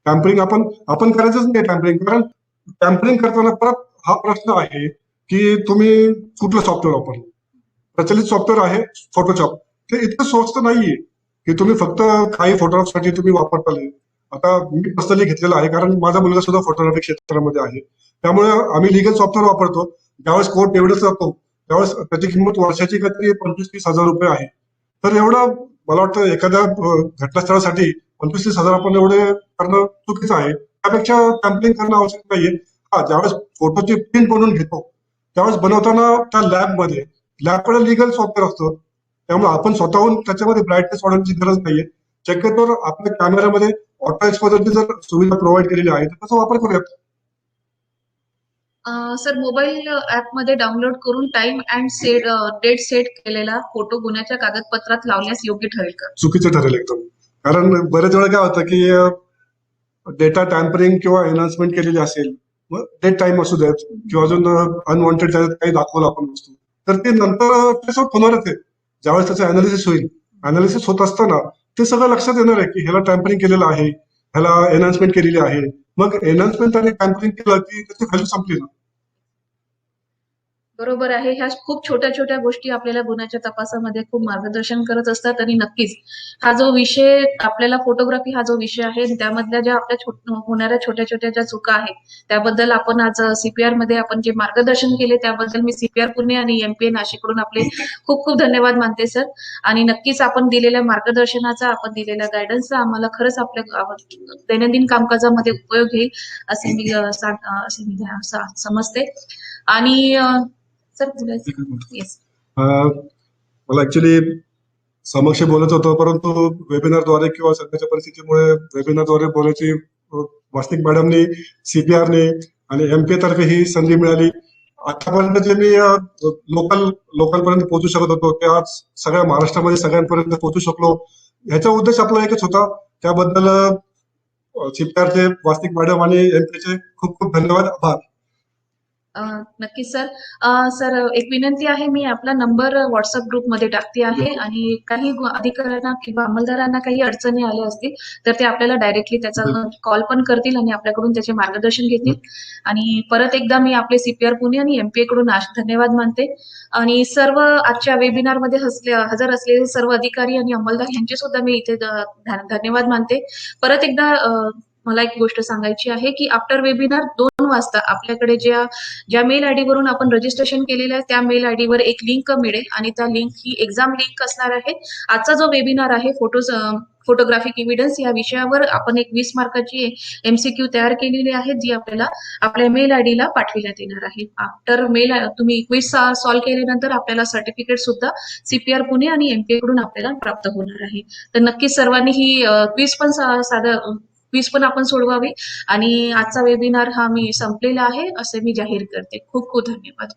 टॅम्परिंग आपण करायचंच नाही टॅम्परिंग, कारण टॅम्परिंग करताना परत हा प्रश्न आहे की तुम्ही कुठलं सॉफ्टवेअर वापरलं. प्रचलित सॉफ्टवेअर आहे फोटोशॉप, ते इतकं स्वस्त नाहीये की तुम्ही फक्त काही फोटोग्राफसाठी तुम्ही वापरताल. आता मी पर्सनली घेतलेलं आहे कारण माझा मुलगा सुद्धा फोटोग्राफी क्षेत्रामध्ये आहे, त्यामुळे आम्ही लिगल सॉफ्टवेअर वापरतो. ज्यावेळेस कोर्ट एव्हिडन्स जातो त्यावेळेस त्याची किंमत वर्षाची काहीतरी 25-30 हजार रुपये आहे. तर एवढं मला वाटतं एखाद्या घटनास्थळासाठी 25-30 हजार आपण एवढे करणं चुकीचं आहे. त्यापेक्षा टॅम्परिंग करणं आवश्यक नाहीये. हा, ज्यावेळेस फोटोची प्रिंट बनवून घेतो त्यावेळेस बनवताना त्या लॅबकडे लिगल सॉफ्टवेअर असतं, त्यामुळे आपण स्वतःहून त्याच्यामध्ये ब्राईटनेस वाढवण्याची गरज नाहीये. शक्यतो आपल्या कॅमेऱ्यामध्ये ऑटो एक्सपोजरची जर सुविधा प्रोव्हाइड केलेली आहे तर त्याचा वापर करूयात. सर, मोबाईल ऍपमध्ये डाउनलोड करून टाइम अँड डेट सेट केलेला फोटो गुन्ह्याच्या कागदपत्रात लावण्यास योग्य ठरेल का? चुकीचं ठरेल एकदम. कारण बरेच वेळा काय होतं की डेटा टॅम्परिंग किंवा एनहान्समेंट केलेली असेल, मग डेट टाइम असू द्यात किंवा अजून अनवॉन्टेड त्याच्यात काही दाखवलं आपण वस्तू, तर ते नंतर त्याच्यावर होणारच आहे. ज्यावेळेस त्याचं अनालिसिस होईल, अनालिसिस होत असताना ते सगळं लक्षात येणार आहे की ह्याला टॅम्परिंग केलेलं आहे, ह्याला एनहान्समेंट केलेली आहे. मग एनहान्समेंट आणि टॅम्परिंग केलं की त्याची व्हॅल्यू संपली ना. बरोबर आहे. ह्या खूप छोट्या छोट्या गोष्टी आपल्याला गुन्ह्याच्या तपासामध्ये खूप मार्गदर्शन करत असतात आणि नक्कीच हा जो विषय आपल्याला फोटोग्राफी हा जो विषय आहे त्यामधल्या ज्या आपल्या होणाऱ्या छोट्या छोट्या ज्या चुका आहेत त्याबद्दल आपण आज सीपीआर मध्ये आपण जे मार्गदर्शन केले त्याबद्दल मी सीपीआर पुणे आणि एमपीए नाशिकडून आपले खूप खूप धन्यवाद मानते सर. आणि नक्कीच आपण दिलेल्या मार्गदर्शनाचा, आपण दिलेल्या गायडन्सचा आम्हाला खरंच आपल्या दैनंदिन कामकाजामध्ये उपयोग येईल असे मी समजते. आणि सर, येस, मला ऍक्च्युली समक्ष बोलत होतं, परंतु वेबिनारद्वारे किंवा सध्याच्या परिस्थितीमुळे वेबिनारद्वारे बोलायची वासनिक मॅडमनी, सीपीआरने आणि एमपीए तर्फे ही संधी मिळाली. आतापर्यंत जे मी लोकलपर्यंत पोहोचू शकत होतो ते आज सगळ्या महाराष्ट्रामध्ये सगळ्यांपर्यंत पोहोचू शकलो. ह्याचा उद्देश आपला एकच होता. त्याबद्दल चिपकारचे वास्तिक मॅडम आणि यांचे खूप खूप धन्यवाद, आभार. नक्कीच सर. सर एक विनंती आहे, मी आपला नंबर व्हॉट्सअप ग्रुपमध्ये टाकते आहे आणि काही अधिकाऱ्यांना किंवा अंमलदारांना काही अडचणी आल्या असतील तर ते आपल्याला डायरेक्टली त्याचा कॉल पण करतील आणि आपल्याकडून त्याचे मार्गदर्शन घेतील. आणि परत एकदा मी आपले सीपीआर पुणे आणि एमपीए कडून धन्यवाद मानते आणि सर्व आजच्या वेबिनारमध्ये हजर असलेले सर्व अधिकारी आणि अंमलदार यांचे सुद्धा मी इथे धन्यवाद मानते. परत एकदा मला एक गोष्ट सांगायची आहे की आफ्टर वेबिनार 2 वाजता आपल्याकडे ज्या मेल आयडी वरून आपण रजिस्ट्रेशन केलेलं आहे त्या मेल आयडी वर एक लिंक मिळेल आणि त्या लिंक ही एक्झाम लिंक असणार आहे. आजचा जो वेबिनार आहे फोटोग्राफिक एव्हिडन्स या विषयावर आपण एक 20 मार्काची एमसीक्यू तयार केलेली आहे जी आपल्याला आपल्या मेल आयडीला पाठविण्यात येणार आहे. आफ्टर मेल तुम्ही क्विज सॉल्व्ह केल्यानंतर आपल्याला सर्टिफिकेट सुद्धा सीपीआर पुणे आणि एमपीए कडून आपल्याला प्राप्त होणार आहे. तर नक्कीच सर्वांनी ही क्विज पण आपण सोडवावी आणि आजचा वेबिनार हा मी संपलेला आहे असे मी जाहीर करते. खूप खूप धन्यवाद.